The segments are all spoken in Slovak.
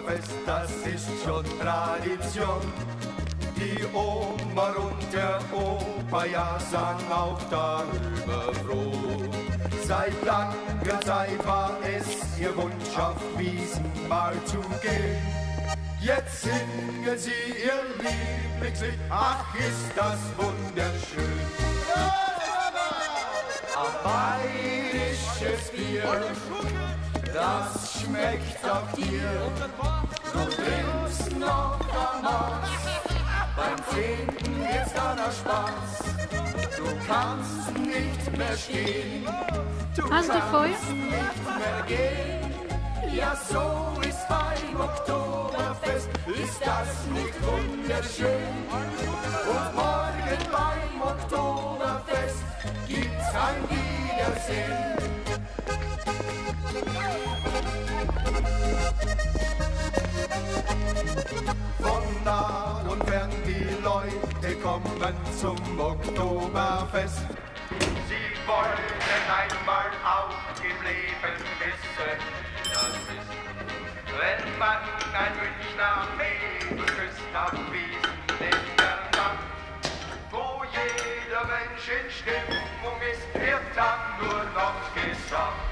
Oktoberfest, das ist schon Tradition. Die Oma und der Opa, ja, sang auch darüber froh. Seit langer Zeit war es ihr Wunsch, auf Wiesen mal zu gehen. Jetzt singen sie ihr Lieblingslied, ach, ist das wunderschön. Ein bayerisches Bier, das schmeckt auch dir. Du trinkst noch einmal, beim 10. wird's dann noch Spaß. Du kannst nicht mehr stehen, du kannst nicht mehr gehen. Ja, so ist beim Oktoberfest, ist das nicht wunderschön? Und morgen beim Oktoberfest gibt's ein Wiedersehen. Von nah und fern die Leute kommen zum Oktoberfest. Sie wollen einmal auch im Leben wissen, wie das ist. Wenn man ein Münchner Mädel küsst auf Wiesen in der Nacht, wo jeder Mensch in Stimmung ist, wird dann nur noch gesagt.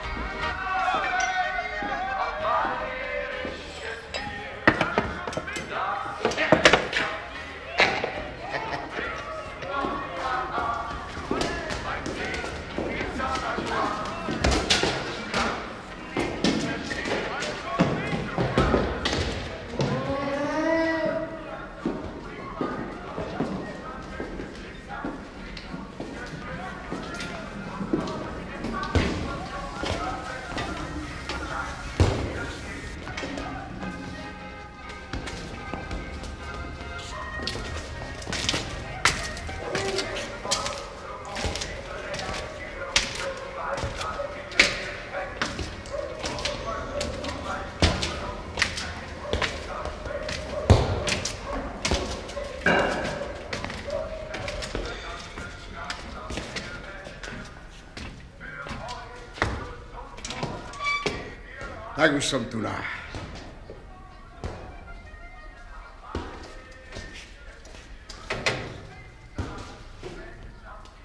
Tak už som tu na.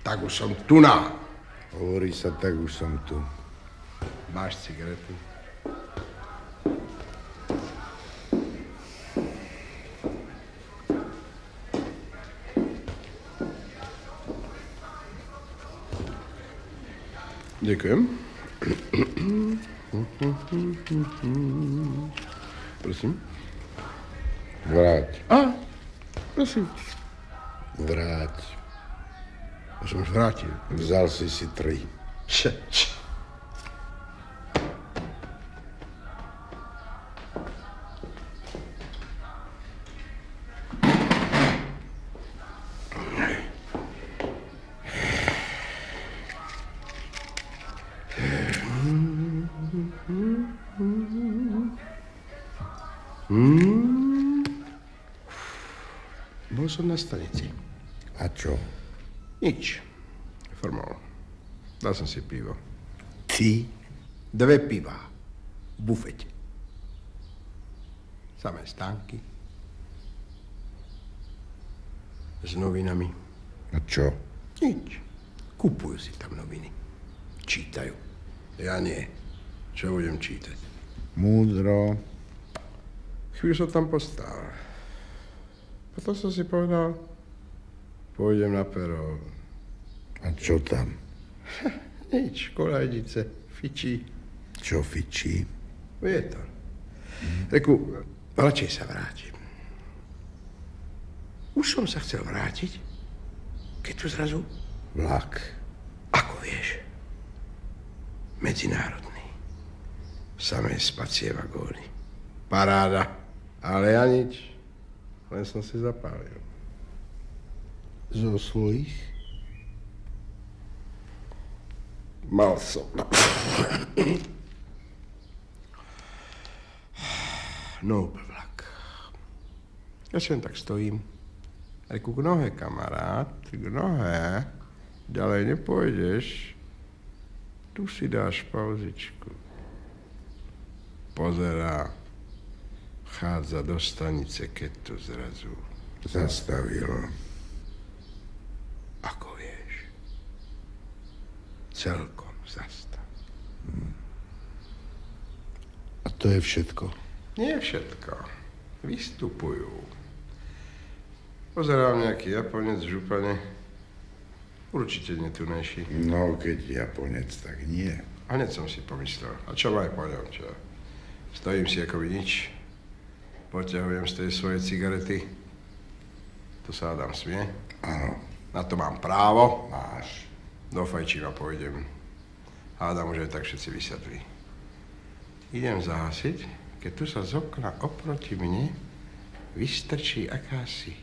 Tak už som tu na. Hovorí sa, tak už som tu. Máš cigaretu? Ďakujem. Prosím. Vráť. Prosím. Vráť. Ja som už vrátil. Vzal si 3. Bol som na stanici. A čo? Nič. Formál. Dal som si pivo. Ty? 2 piva. V bufete. Samé stánky. S novinami. A čo? Nič. Kupujú si tam noviny. Čítajú. Ja nie. Čo budem čítať? Múdro. Chvíľu som tam postál. Potom som si povedal, pôjdem na pero. A čo tam? Nič, kolajdice, fičí. Čo fičí? Vietor. Reku, radšej sa vrátim. Už som sa chcel vrátiť, keď tu zrazu Vlak. Ako vieš? Medzinárodný. Samé spacie vagóny. Paráda. Ale ja nič. Len som si zapálil. Zo svojich? Mal som. Nobel vlak. Ja si len tak stojím. Reku, k nohe, kamarát. K nohe. Ďalej nepôjdeš. Tu si dáš pauzičku. Pozerá. vchádza do stanice, keď to zrazu Zastavilo. Ako vieš? Celkom zastav. A to je všetko. Nie všetko. Vystupujú. Pozerám nejaký Japonec v župane. Určite netunejší. No, keď Japonec, tak nie. A hneď som si pomyslel. A čo ma aj po ňom, čo? Stojím si ako by nič. Poťahujem z tej svojej cigarety. To sa Adam smie. Áno. Na to mám právo. Máš. Do fajčím a pôjdem. Hádam už aj tak všetci vysadli. Idem zahasiť, keď tu sa z okna oproti mne vystrčí akási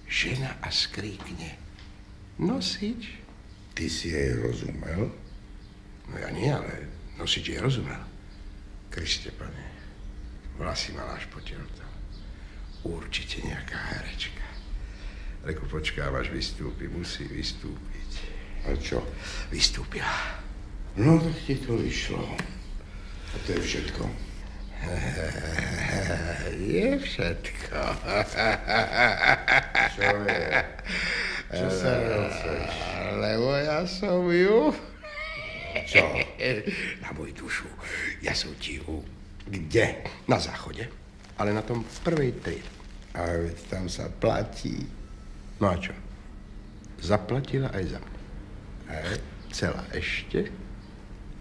žena a skríkne. Nosič? Ty si jej rozumel? No ja nie, ale nosič jej rozumel. Kriste, pane, vlasy mala až potiaľ tam. Určite nejaká herečka. Reku, počkávam, až vystúpi, musí vystúpiť. A čo? Vystúpila. No, tak ti to vyšlo. A to je všetko. Je všetko. Čo je? Čo sa roceš? Lebo ja som ju... Čo? Na moju dušu. Ja som ti ju... Kde? Na záchode. Ale na tom prvej triede. Ale veď tam sa platí. No a čo? Zaplatila aj za mňa. Hej? Celá ešte.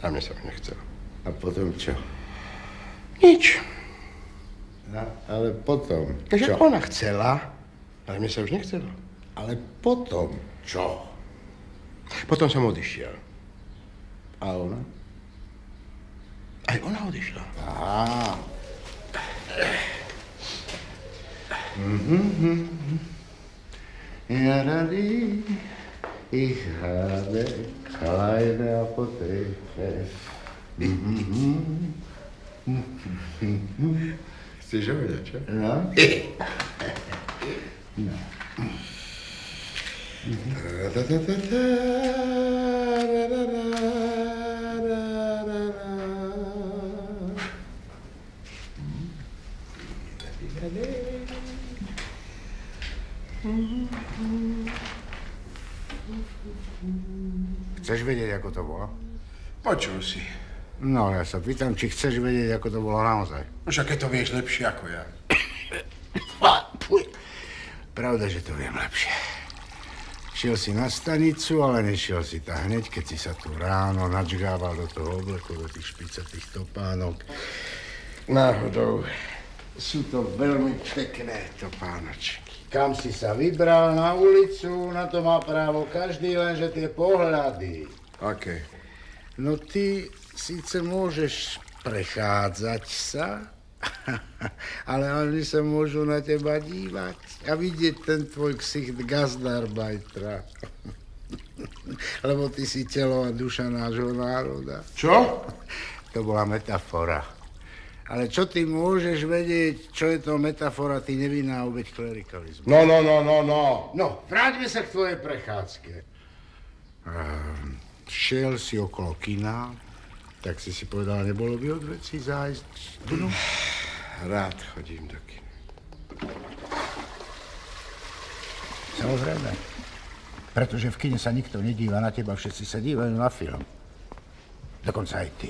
A mne sa už nechcelo. A potom čo? Nič. No, ale potom Takže čo? ona chcela, ale mne sa už nechcelo. Ale potom čo? Potom som odišiel. A ona? Aj ona odišla. Á. Ja rady ich habe kleine Apotheke. Chceš ho vedieť, čo? No? Chceš vedieť, ako to bolo? Počul si. No, ja sa pýtam, či chceš vedieť, ako to bolo naozaj. Už aké to vieš lepšie ako ja. Pravda, že to viem lepšie. Šiel si na stanicu, ale nešiel si tam hneď, keď si sa tu ráno nadžgával do toho obleku, do tých špicatých topánok. Náhodou sú to veľmi pekné topánočky. Kam si sa vybral na ulicu, na to má právo každý, lenže tie pohľady. Aké? No ty síce môžeš prechádzať sa, ale oni sa môžu na teba dívať a vidieť ten tvoj ksicht gazdarbajtra. Lebo ty si telo a duša nášho národa. Čo? To bola metafora. Ale čo ty môžeš vedieť, čo je to metafora, ty nevinná obeť klerikalizmu? No. No, vráťme sa k tvojej prechádzke. Šiel si okolo kina, tak si povedal, nebolo by od veci zájsť dnu? Rád chodím do kina. Samozrejme. Pretože v kine sa nikto nedíva na teba, všetci sa dívajú na film. Dokonca aj ty.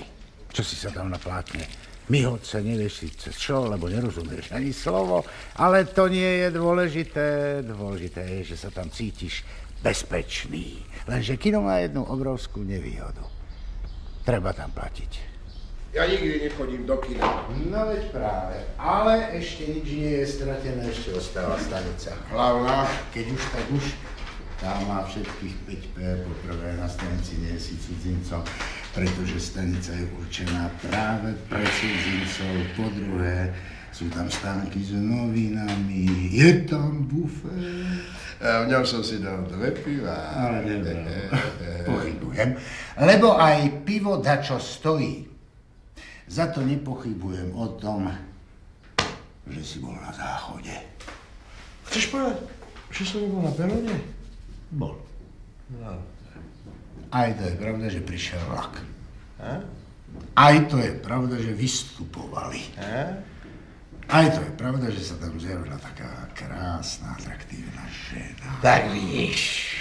Čo si sa tam na plátne? Myhoce, nevieš síce čo, lebo nerozumieš ani slovo, ale to nie je dôležité. Dôležité je, že sa tam cítiš bezpečný. Lenže kino má jednu obrovskú nevýhodu. Treba tam platiť. Ja nikdy nechodím do kina. No veď práve. Ale ešte nič nie je stratené, ešte ostáva stanica. Hlavná. Keď už, tak už. Tá má všetkých 5P. Poprvé na stanici nie si cudzincom, pretože stanica je určená práve pre cudzincov. Po druhé, sú tam stánky s novinami, je tam bufet. V ňom som si dal 2 piva. Ale nebral. Pochybujem, lebo aj pivo dačo stojí. Za to nepochybujem o tom, že si bol na záchode. Chceš povedať, že som nebol na perone? Bol. No. Aj to je pravda, že prišiel vlak. A? Aj to je pravda, že vystupovali. A? Aj to je pravda, že sa tam zjavila taká krásna, atraktívna žena. Tak vidíš.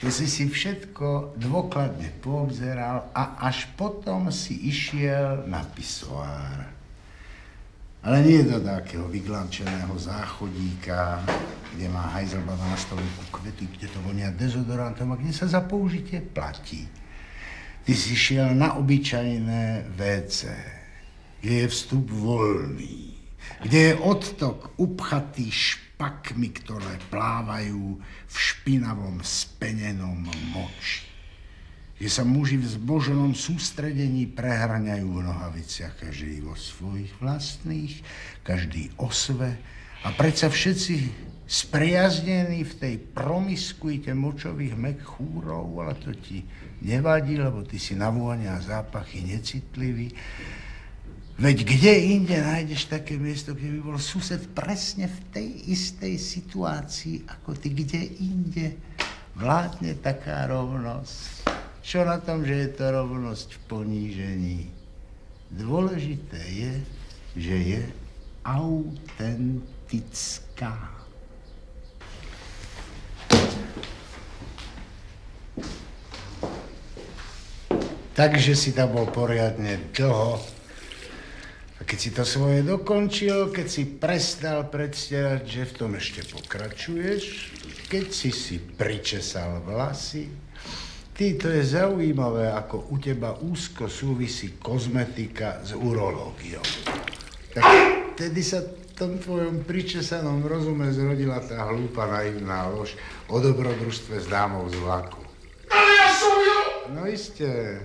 To si všetko dôkladne poobzeral a až potom si išiel na pisoár. Ale nie do takého vyglančeného záchodíka, kde má hajzelbaba na stolíku kvety, kde to vonia dezodorantom a kde sa za použitie platí. Ty si šiel na obyčajné WC, kde je vstup voľný, kde je odtok upchatý špakmi, ktoré plávajú v špinavom spenenom moči. Kde sa muži v zboženom sústredení prehraňajú v nohaviciach, každý vo svojich vlastných, každý o sve a predsa všetci spriaznení v tej promiskuite močových mechúrov, ale to ti nevadí, lebo ty si na vône a zápachy necitlivý. Veď kde inde nájdeš také miesto, kde by bol sused presne v tej istej situácii, ako ty, kde inde vládne taká rovnosť. Čo na tom, že je to rovnosť v ponížení? Dôležité je, že je autentická. Takže si tam bol poriadne dlho. A keď si to svoje dokončil, keď si prestal predstierať, že v tom ešte pokračuješ, keď si pričesal vlasy, to je zaujímavé, ako u teba úzko súvisí kozmetika s urológiou. Tak tedy sa v tom tvojom pričesanom rozume zrodila tá hlúpa naivná lož o dobrodružstve s dámou z vlaku. Ale ja som ju... No isté,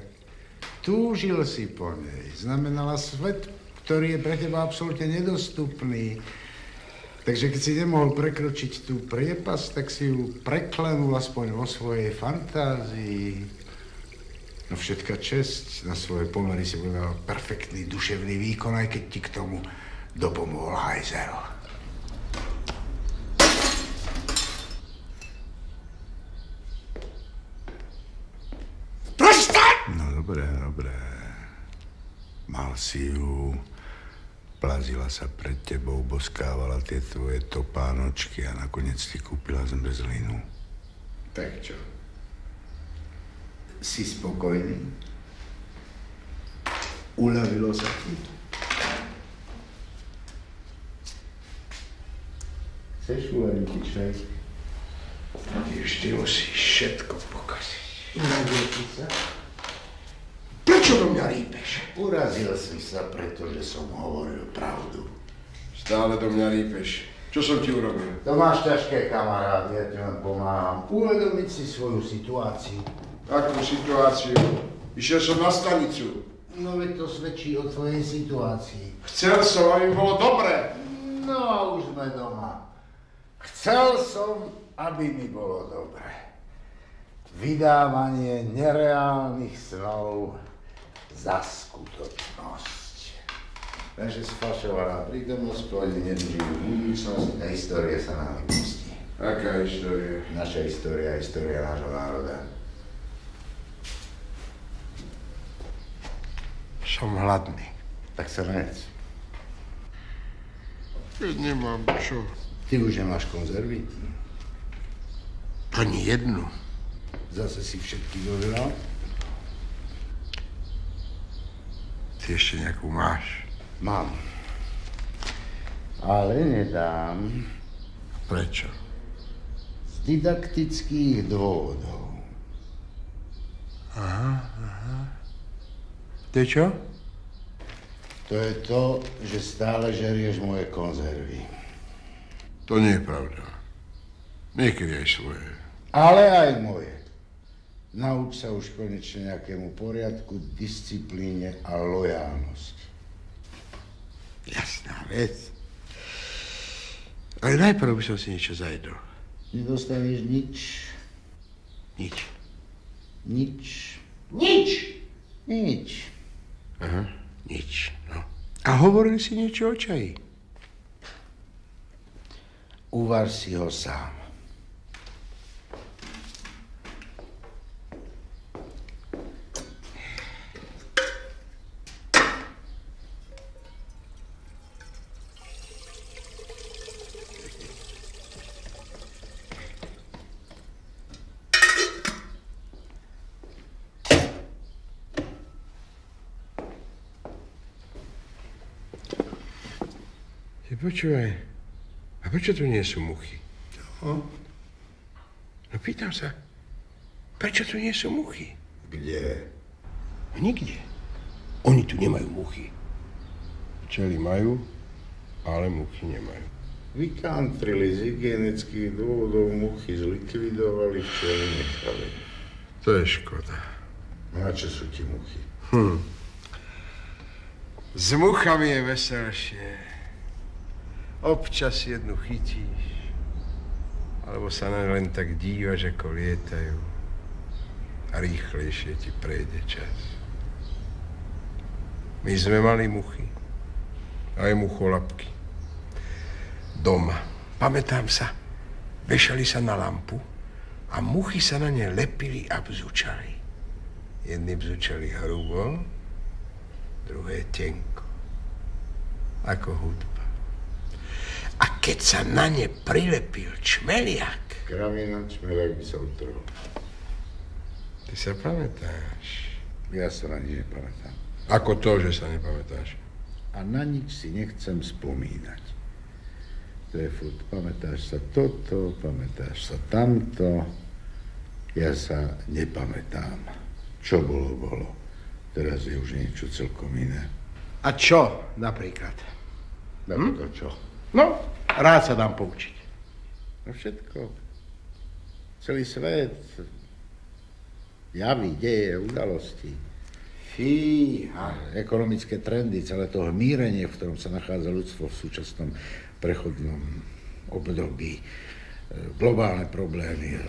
túžil si po nej. Znamenala svet, ktorý je pre teba absolútne nedostupný. Takže keď si nemohol prekročiť tú priepasť, tak si ju preklenul aspoň vo svojej fantázii. No všetka česť na svoje pomery si povedal perfektný duševný výkon, aj keď ti k tomu dopomohol hajzel. Prestaň! No dobré. Mal si ju... Plazila sa pred tebou, boskávala tie tvoje topánočky a nakoniec ti kúpila zmrzlinu. Tak čo? Si spokojný? Uľavilo sa ti? Chceš uvariť ti čaj? Ty ešte musíš všetko pokaziť. Urazil si sa? Prečo do mňa rýpeš? Urazil si sa, pretože som hovoril pravdu. Stále do mňa rýpeš. Čo som ti urobil? To máš ťažké, kamarád, ja ti len pomáham. Uvedomiť si svoju situáciu. Akú situáciu? Išiel som na stanicu. No veď to svedčí o tvojej situácii. Chcel som, aby bolo dobre. No a už sme doma. Chcel som, aby mi bolo dobre. Vydávanie nereálnych snov za skutočnosť. Naše sfalšovaná prítomnosť pôjde nedrží budúcnosť a história sa nám vypustí. Aká história? Naša história, história nášho národa. Som hladný. Tak sa nejedz. Keď nemám čo. Ty už nemáš konzervy? Ani jednu. Zase si všetky dožral? Ty ešte nejakú máš? Mám. Ale nedám. Prečo? Z didaktických dôvodov. Aha. To je čo? To je to, že stále žerieš moje konzervy. To nie je pravda. Niekedy aj svoje. Ale aj moje. Nauč sa už konečne nejakému poriadku, disciplíne a lojálnosti. Jasná vec. Ale najprv by som si niečo zajedol. Nedostaneš nič. Nič. Nič. Nič! Nič. Aha, nič, no. A hovorili si niečo o čaji? Uvar si ho sám. Počúvaj, a prečo tu nie sú muchy? Čo? No pýtam sa, prečo tu nie sú muchy? Kde? Nikde. Oni tu nemajú muchy. Včely majú, ale muchy nemajú. Vykantrili z hygienických dôvodov, muchy zlikvidovali, včely nechali. To je škoda. A čo sú ti muchy? S muchami je veselšie. Občas jednu chytíš, alebo sa len tak dívaš, ako lietajú. A rýchlejšie ti prejde čas. My sme mali muchy. Aj mucholapky. Doma. Pamätám sa, vešali sa na lampu a muchy sa na ne lepili a bzučali. Jedni bzučali hrubo, druhé tenko. Ako hudba. A keď sa na ne prilepil čmeliak... Kravina, čmeliak by sa utrhol. Ty sa pamätáš? Ja sa na nič nepamätám. Ako to, že sa nepamätáš? A na nič si nechcem spomínať. To je furt, pamätáš sa toto, pamätáš sa tamto. Ja sa nepamätám. Čo bolo, bolo. Teraz je už niečo celkom iné. A čo napríklad? Napríklad čo? No, rád sa dám poučiť. No všetko. Celý svet. Javy, deje, udalosti. Fíha. Ekonomické trendy, celé to hmírenie, v ktorom sa nachádza ľudstvo v súčasnom prechodnom období. Globálne problémy.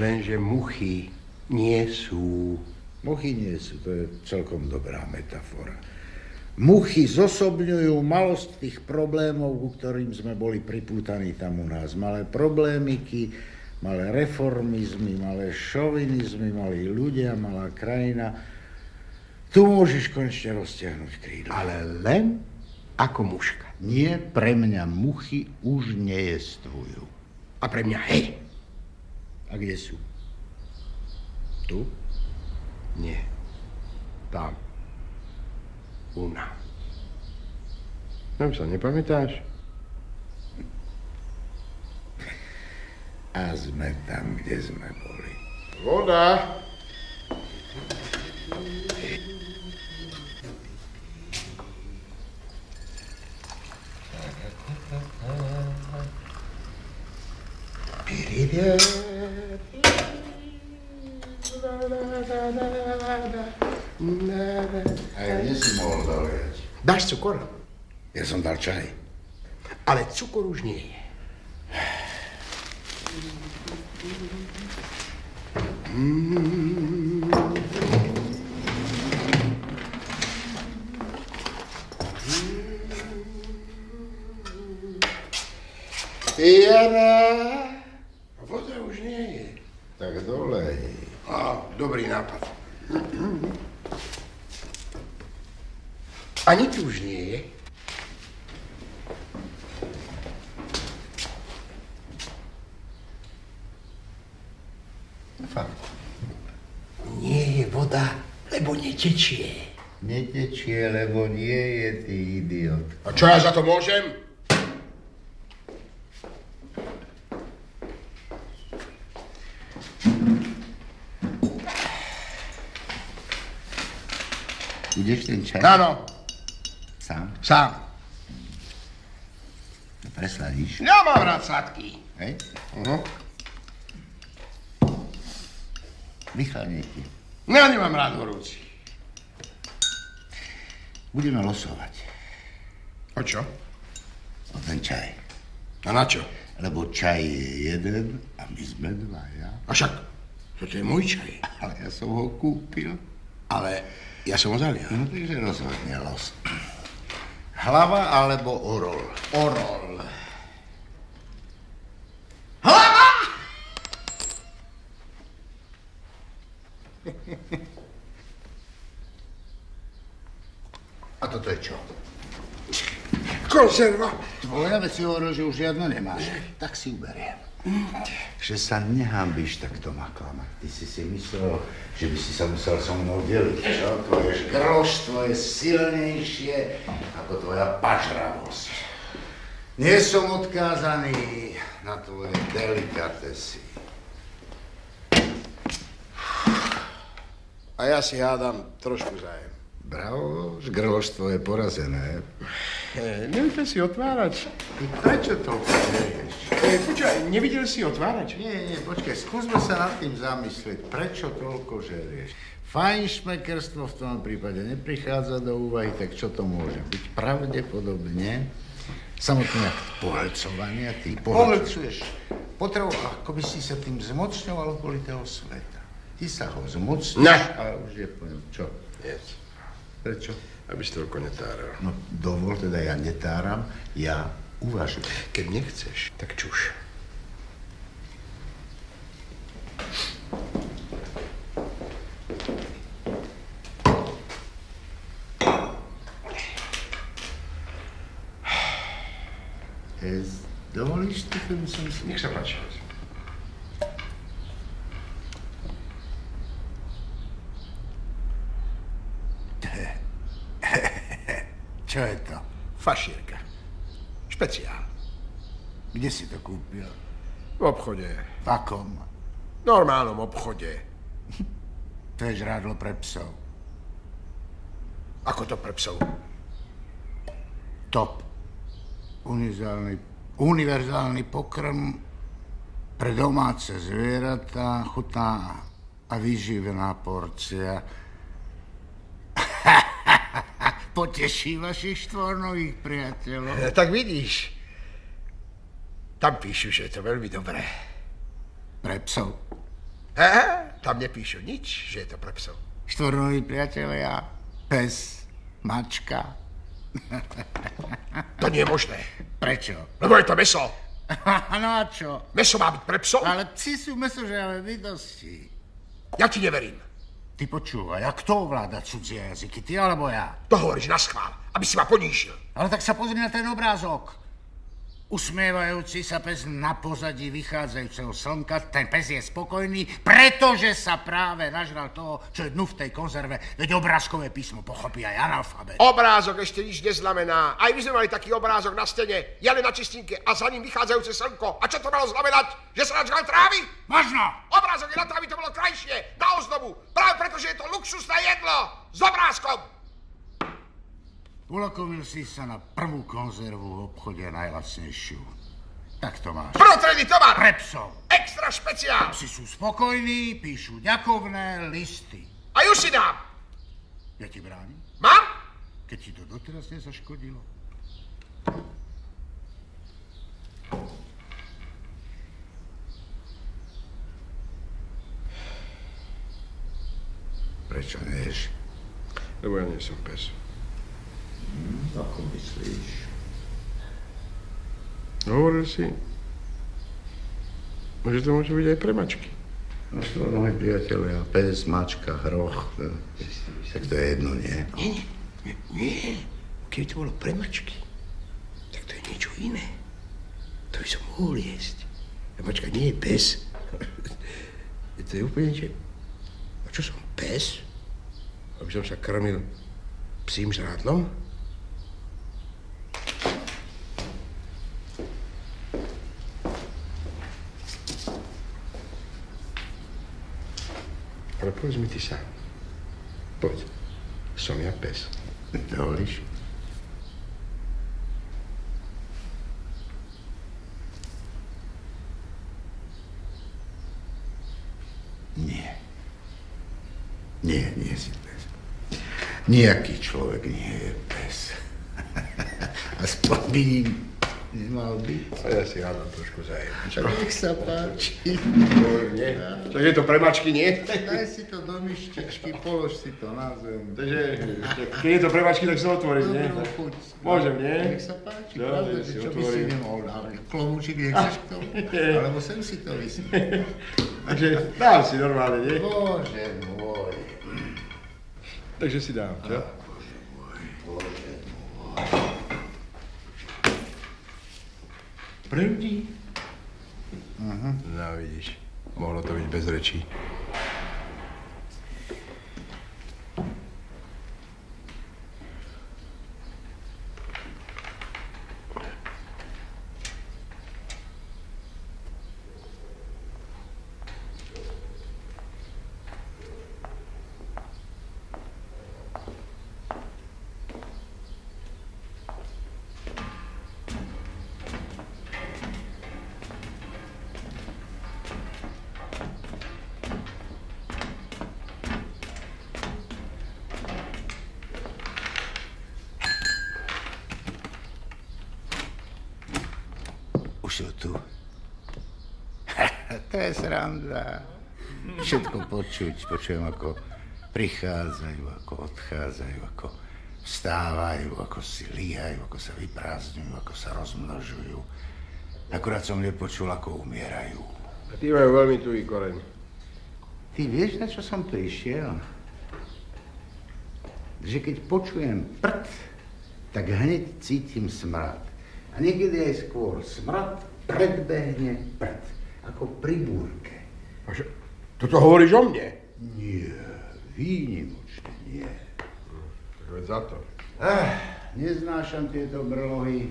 Lenže muchy nie sú. Muchy nie sú, to je celkom dobrá metafora. Muchy zosobňujú malosť tých problémov, ku ktorým sme boli pripútaní tam u nás. Malé problémiky, malé reformizmy, malé šovinizmy, malí ľudia, malá krajina. Tu môžeš konečne roztiahnuť krídla. Ale len ako muška. Nie, pre mňa muchy už nejestvujú. A pre mňa hej. A kde sú? Tu? Nie. Tam. U nás. Tam sa nepamätáš? A sme tam, kde sme boli. Voda. A ja nie si mohol doliať. Dáš cukor? Ja som dal čaj. Ale cukor už nie je. Jara. Voda už nie je. Tak dolej. Dobrý nápad. Ani tu už nie je. Fakt. Nie je voda, lebo netečie. Netečie, lebo nie je, ty idiot. A čo ja za to môžem? Ideš ten čaj? Áno. Sám? Sám. Presladíš? Ja mám rád sladký. Hej? Uh-huh. Vychladne ti. Ja nemám rád horúci. Budeme losovať. O čo? O ten čaj. A na čo? Lebo čaj je jeden a my sme dvaja. A však, toto je môj čaj. Ale ja som ho kúpil. Ale ja som ho zalial. No takže rozhodne los. Hlava alebo orol? Orol. Hlava! A toto je čo? Konzerva. Tvoja vec si hovoril, že už žiadno nemáš. Tak si uberiem. Že sa nehambíš takto ma klamať. Ty si si myslel, že by si sa musel so mnou deliť. Čo? Tvoje škroštvo je silnejšie ako tvoja pažravosť. Nie som odkázaný na tvoje delikatesy. A ja si hádam trošku zájem. Bravo, žgrloštvo je porazené. Nevidel si otvárač. Ty prečo toľko žerieš? Počúvaj, nevidel si otvárač? Nie, počkaj, skúsme sa nad tým zamyslieť. Prečo toľko žerieš? Fajnšmekerstvo v tom prípade neprichádza do úvahy, tak čo to môže byť? Pravdepodobne samotný akt pohlcovania, ty pohlcuješ potravu, ako by si sa tým zmocňoval okolitého sveta. Ty sa ho zmocňuješ a už je po ňom. Čo? Yes. Prečo? Aby si toľko netáral. No dovol, teda ja netáram, ja uvažujem. Keď nechceš, tak čuš. Dovolíš ty, keby som si... Nech sa páči. Čo je to? Fašírka. Špeciál. Kde si to kúpil? V obchode. V akom? V normálnom obchode. To je žrádlo pre psov. Ako to pre psov? Top. Univerzálny pokrm pre domáce zvieratá, chutná a vyživená porcia. Poteší vašich štvornových priateľov. Tak vidíš, tam píšu, že je to veľmi dobré. Pre psov. Tam nepíšu nič, že je to pre psov. Štvornoví priatelia, pes, mačka. To nie je možné. Prečo? Lebo je to meso. No a čo? Meso má byť pre psov? Ale psi sú mesožravé bytosti. Ja ti neverím. Ty počúvaj, a kto ovláda cudzie jazyky, ty alebo ja? To hovoríš naschvál, aby si ma ponížil. Ale tak sa pozri na ten obrázok. Usmievajúci sa pes na pozadí vychádzajúceho slnka. Ten pes je spokojný, pretože sa práve nažral toho, čo je dnu v tej konzerve. Veď obrázkové písmo pochopí aj analfabet. Obrázok ešte nič neznamená. Aj my sme mali taký obrázok na stene, Jane na čistinke a za ním vychádzajúce slnko. A čo to malo znamenať? Že sa nažral trávy? Možno. Obrázok je na to, aby to bolo krajšie, na ozdobu. Práve preto, že je to luxusné jedlo s obrázkom. Ulokovil si sa na prvú konzervu v obchode najlacnejšiu. Tak to máš. Prvotriedny tovar! Pre psov. Extra špeciál! Psi sú spokojní, píšu ďakovné listy. A už si dám! Ja ti bránim? Mám? Keď ti to doteraz nezaškodilo. Prečo neješ? Lebo ja nie som pes. Ako myslíš? Hovoril si, že to môže byť aj pre mačky. No čo, moji priatelia, pes, mačka, hroch, tak to je jedno, nie? Nie. Keby to bolo pre mačky, tak to je niečo iné. To by som mohol jesť. A mačka nie je pes. To je úplne, že... A čo som pes? Aby som sa krmil psím žrádlom? Ale povedz mi ty sám. Poď. Som ja pes. Dovolíš? Nie. Nie si pes. Nijaký človek nie je pes. Aspoň by nemal byť. A ja si hádam trošku zájem. Nech sa páči. Nie. Čo je to pre mačky, nie? Daj si to do myštičky, polož si to na zem. Takže, keď je to pre mačky, tak sa otvorím, nie? Dobrú chuť. Môžem, nie? Nech sa páči, Dobre, pravda, si že čo by si otvorím. nemohol dávať. Klobúčik nechceš k tomu? Alebo sem si to vysmieť. Takže dám si normálne, nie? Bože môj. Takže si dám, čo? Bože môj. První? No vidíš, mohlo to byť bez rečí. Už sú tu. To je sranda. Všetko počujem, ako prichádzajú, ako odchádzajú, ako vstávajú, ako si líhajú, ako sa vyprázdňujú, ako sa rozmnožujú. Akurát som nepočul, ako umierajú. A tí majú veľmi tuhý koreň. Ty vieš, na čo som prišiel? Že keď počujem prd, tak hneď cítim smrad. A niekedy aj skôr smrad predbehne prd, ako pri búrke. A čo? Toto hovoríš o mne? Nie, výnimočne nie. Tak veď za to. Neznášam tieto brlohy.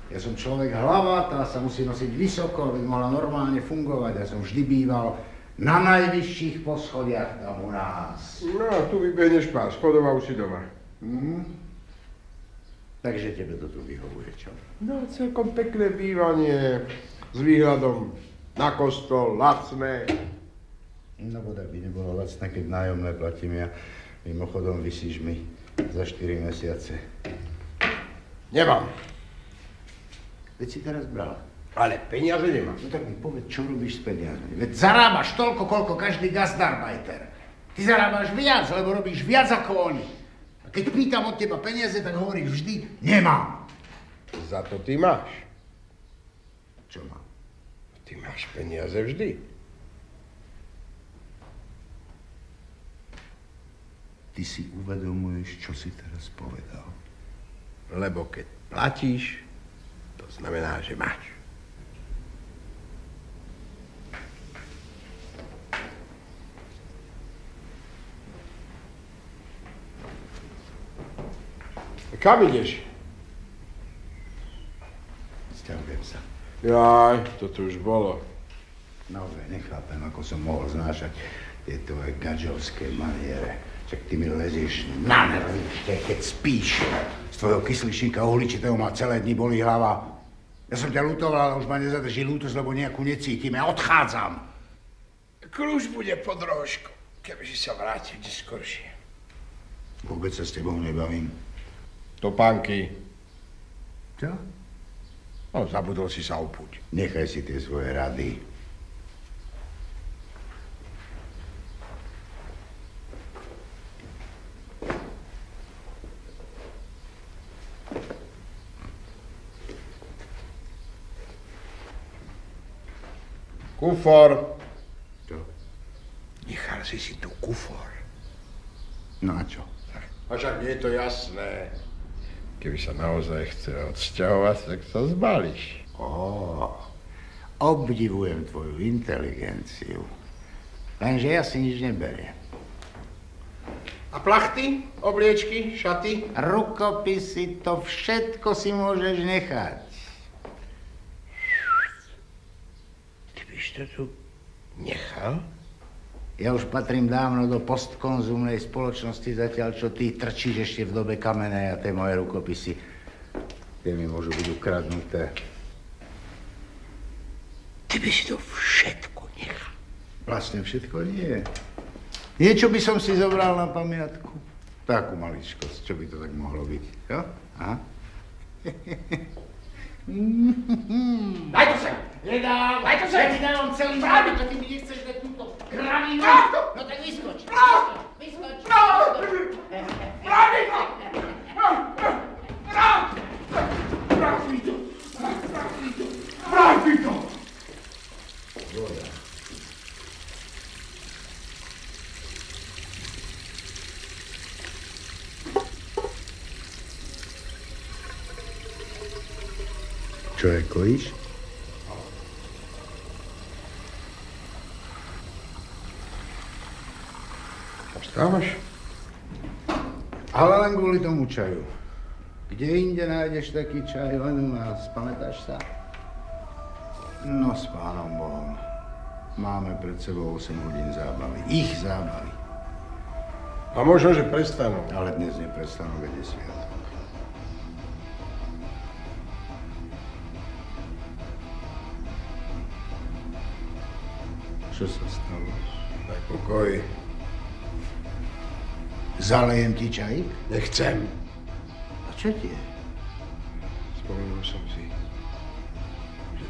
Ja som človek hlava, tá sa musí nosiť vysoko, aby mohla normálne fungovať. Ja som vždy býval na najvyšších poschodiach tam u nás. No a tu vybehneš pár schodov a už si doma. Takže tebe to tu vyhovuje, čo? No, celkom pekné bývanie s výhľadom na kostol, lacné. No voda by nebolo lacné, keď nájomné platím ja. Mimochodom, vysíš mi za 4 mesiace. Nemám. Veď si teraz bral. Ale peniaze nemám. No tak mi povedz, čo robíš s peniazmi. Veď zarábaš toľko, koľko každý gastarbeiter. Ty zarábaš viac, lebo robíš viac ako oni. A keď pýtam od teba peniaze, tak hovoríš vždy, nemám. Za to ty máš. Čo mám? Ty máš peniaze vždy. Ty si uvedomuješ, čo si teraz povedal. Lebo keď platíš, to znamená, že máš. Kam ideš? Sťahujem sa. Jaj, to tu už bolo. Naozaj nechápem, ako som mohol znášať tie tvoje gadžovské maniere. Však ty mi lezieš na nervy, keď spíš. Z tvojho kysličníka uhličitého ma celé dni bolí hlava. Ja som ťa ľutoval, ale už ma nezadrží ľútosť, lebo nejakú necítim. Ja odchádzam. Kľúč bude pod rožkou, keby si sa vrátil neskoršie. Vôbec sa s tebou nebavím. Topánky. Čo? No, zabudol si sa opuť. Nechaj si tie svoje rady. Kufor. Čo? Nechal si tu kufor. No a čo? A však nie je to jasné. Keby sa naozaj chce odsťahovať, tak sa zbalíš. Obdivujem tvoju inteligenciu. Lenže ja si nič neberiem. A plachty, obliečky, šaty? Rukopisy, to všetko si môžeš nechať. Ty byš to tu nechal? Ja už patrím dávno do postkonzumnej spoločnosti, zatiaľ čo ty trčíš ešte v dobe kamenej a tie moje rukopisy. Tie mi môžu byť ukradnuté. Ty by si to všetko nechal. Vlastne všetko nie. Niečo by som si zobral na pamiatku. Takú maličkosť, čo by to tak mohlo byť. Jo? Aha. Daj to sem! Nedám! Daj to sem! Ja ti dávam celý zábyt, a ty mi nechceš dať túto kravinu. No tak vyskoč! Vyskoč! Vráť mi to! Voda. Čo je, kojíš? Vstávaš? Ale len kvôli tomu čaju. Kde inde nájdeš taký čaj, len u nás, pamätáš sa? No, s Pánom Bohom. Máme pred sebou 8 hodín zábavy. Ich zábavy. A možno, že prestanú. Ale dnes neprestanú, veď je sviatok. Čo sa stalo? Daj pokoj. Zalejem ti čajík?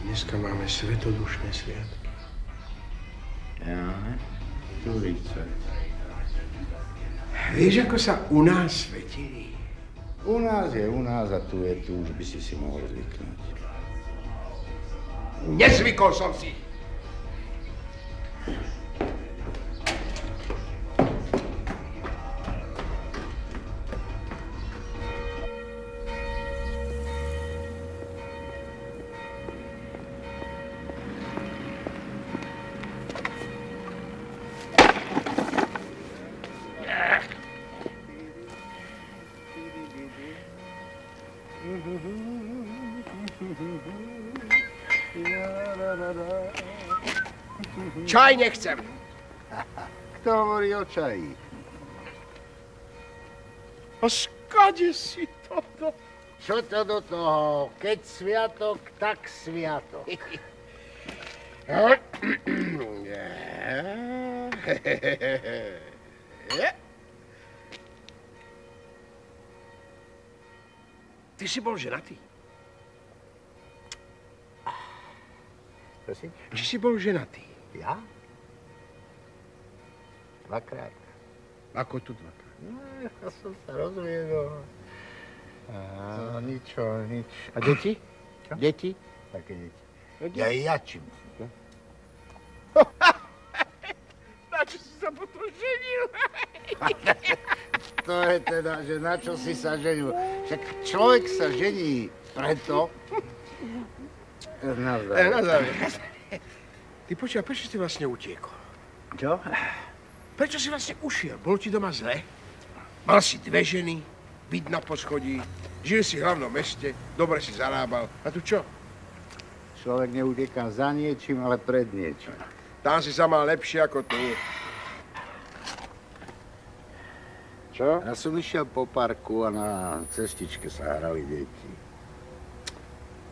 Dneska máme svetodušné sviatky. Ja, Turice. Vieš, ako sa u nás svetili? U nás a tu už by si mohol zvyknúť. Nezvykol som si! Čaj nechcem. Kto hovorí o čaji? A skade si toto? Čo to do toho? Keď sviatok, tak sviatok. Ty si bol ženatý? Prosím? Či si bol ženatý? Ja? Dvakrát. Ako to dvakrát? No, ja som sa rozviedol. Nič. A deti? Čo? Deti? Také deti. Ja čím? Na čo si sa potom ženil? To je teda, že na čo si sa ženil. Však človek sa žení preto. Na záver. Ty počúva, prečo si vlastne utiekol? Čo? Prečo si vlastne ušiel? Bolo ti doma zle? Mal si dve ženy, byt na poschodí, žil si v hlavnom meste, dobre si zarábal. A tu čo? Človek neuteká za niečím, ale pred niečím. Tam si sa mal lepšie ako tu. Čo? Ja som išiel po parku a na cestičke sa hrali deti.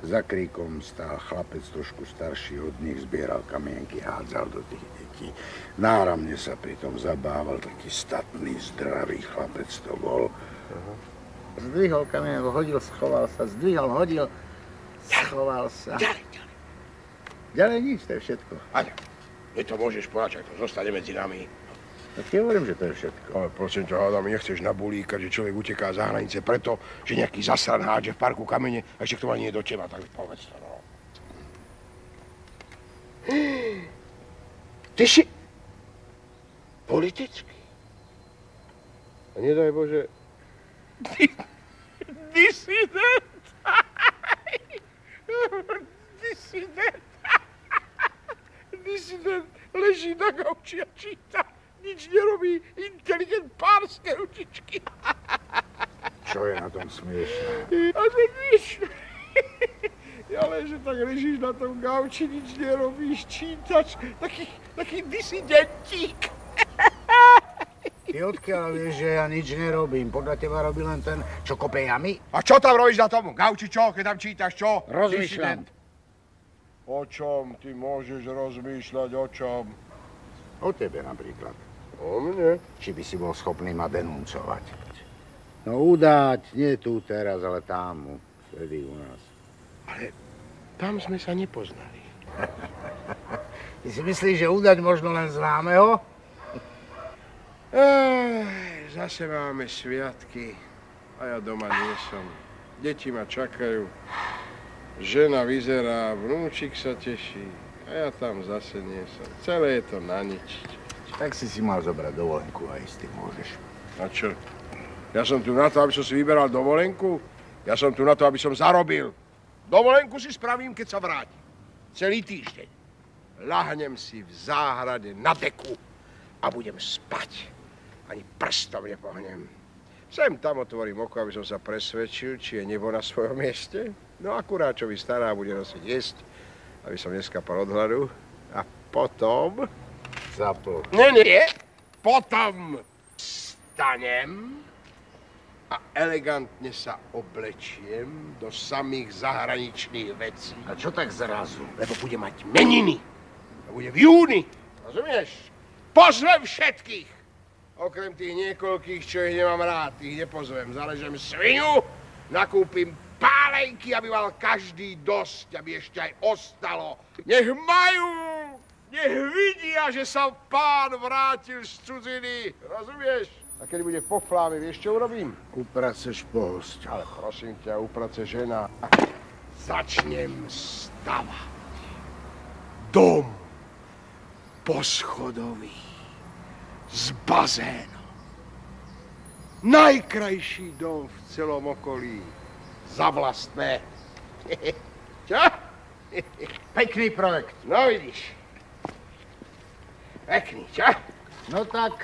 Za kríkom stál chlapec trošku starší od nich, zbieral kamienky a hádzal do tých detí. Náramne sa pritom zabával, taký statný, zdravý chlapec to bol. Zdvihol kamienku, hodil, schoval sa, zdvihol, hodil, schoval sa. Ďalej nič, to je všetko. Aňa, my to môžeš povedať, ak to zostane medzi nami. Tak ja hovorím, že to je všetko. Ale prosím ťa, hádam, nechceš nabulíkať, že človek uteká za hranice preto, že nejaký zasran hádže v parku kamene a ešte k tomu ani nie do teba, tak povedz to, no. Ty si politický. A nedaj Bože... Disident! Disident! Disident leží na gauči a číta. Nič nerobí, inteligent párske ručičky. Čo je na tom smiešné? A to nič. Ale že tak ležíš na tom gauči, nič nerobíš, čítaš, taký disidentík. Ty odkiaľ vieš, že ja nič nerobím? Podľa teba robí len ten, čo kope jamy? A čo tam robíš na tom gauči, čo? Keď tam čítaš, čo? Rozmýšľam. O čom ty môžeš rozmýšľať, o čom? O tebe napríklad. O mne? Či by si bol schopný ma denuncovať. No udať, nie tu teraz, ale tam, vtedy u nás. Ale tam sme sa nepoznali. Ty si myslíš, že udať možno len známeho? Zase máme sviatky a ja doma nie som. Deti ma čakajú, žena vyzerá, vnúčik sa teší a ja tam zase nie som. Celé je to na nič. Tak si mal zobrať dovolenku a ísť ty môžeš. A čo? Ja som tu na to, aby som si vyberal dovolenku? Ja som tu na to, aby som zarobil. Dovolenku si spravím, keď sa vrátim. Celý týždeň. Lahnem si v záhrade na deku a budem spať. Ani prstom nepohnem. Sem tam otvorím oko, aby som sa presvedčil, či je nebo na svojom mieste. No akurát, čo mi stará bude nosiť jesť, aby som neskapal od hladu. A potom... Zapol. Nie. Potom vstanem a elegantne sa oblečiem do samých zahraničných vecí. A čo tak zrazu? Lebo bude mať meniny. A bude v júni. Rozumieš? Pozvem všetkých. Okrem tých niekoľkých, čo ich nemám rád, tých nepozvem. Zaležem svinu, nakúpim pálenky, aby mal každý dosť, aby ešte aj ostalo. Nech majú, nech vidia, že sa pán vrátil z cudziny. Rozumieš? A keď bude po fláme, vieš, čo urobím? Upraceš pohosť. Ale prosím ťa, uprace žena. Začnem stavať dom poschodový s bazénom. Najkrajší dom v celom okolí. Za vlastné. Čo? Pekný projekt. No vidíš. Pekný, čo? No tak,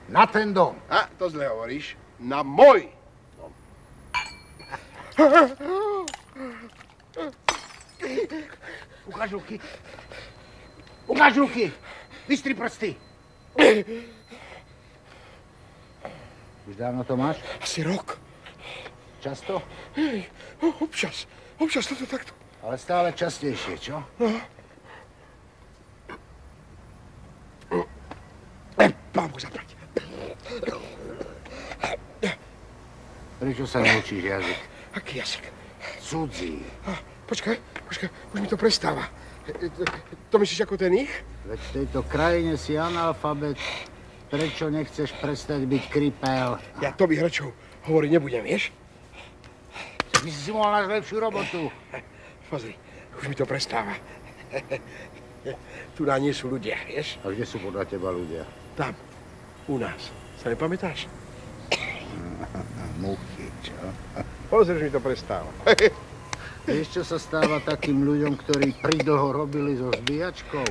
na ten dom. A, to zle hovoríš. Na môj dom. Ukáž ruky. Ukáž ruky. Vystri prsty. Už dávno to máš? Asi rok. Často? Občas toto takto. Ale stále častejšie, čo? Pán Boh zabrať. Prečo sa neučíš jazyk? Aký jazyk? Cudzí. Počkaj, už mi to prestáva. To myslíš ako ten ich? Veď v tejto krajine si analfabet. Prečo nechceš prestať byť kripel? Ja to vyhračov hovoriť nebudem, vieš? Ty si mohol nájsť lepšiu robotu. Pozri, už mi to prestáva. Tu nie sú ľudia, vieš? A kde sú podľa teba ľudia? Tam, u nás. Sa nepamätáš? Muchy, čo? Pozri, že mi to prestáva. Vieš, čo sa stáva takým ľuďom, ktorí pridlho robili so zbíjačkou?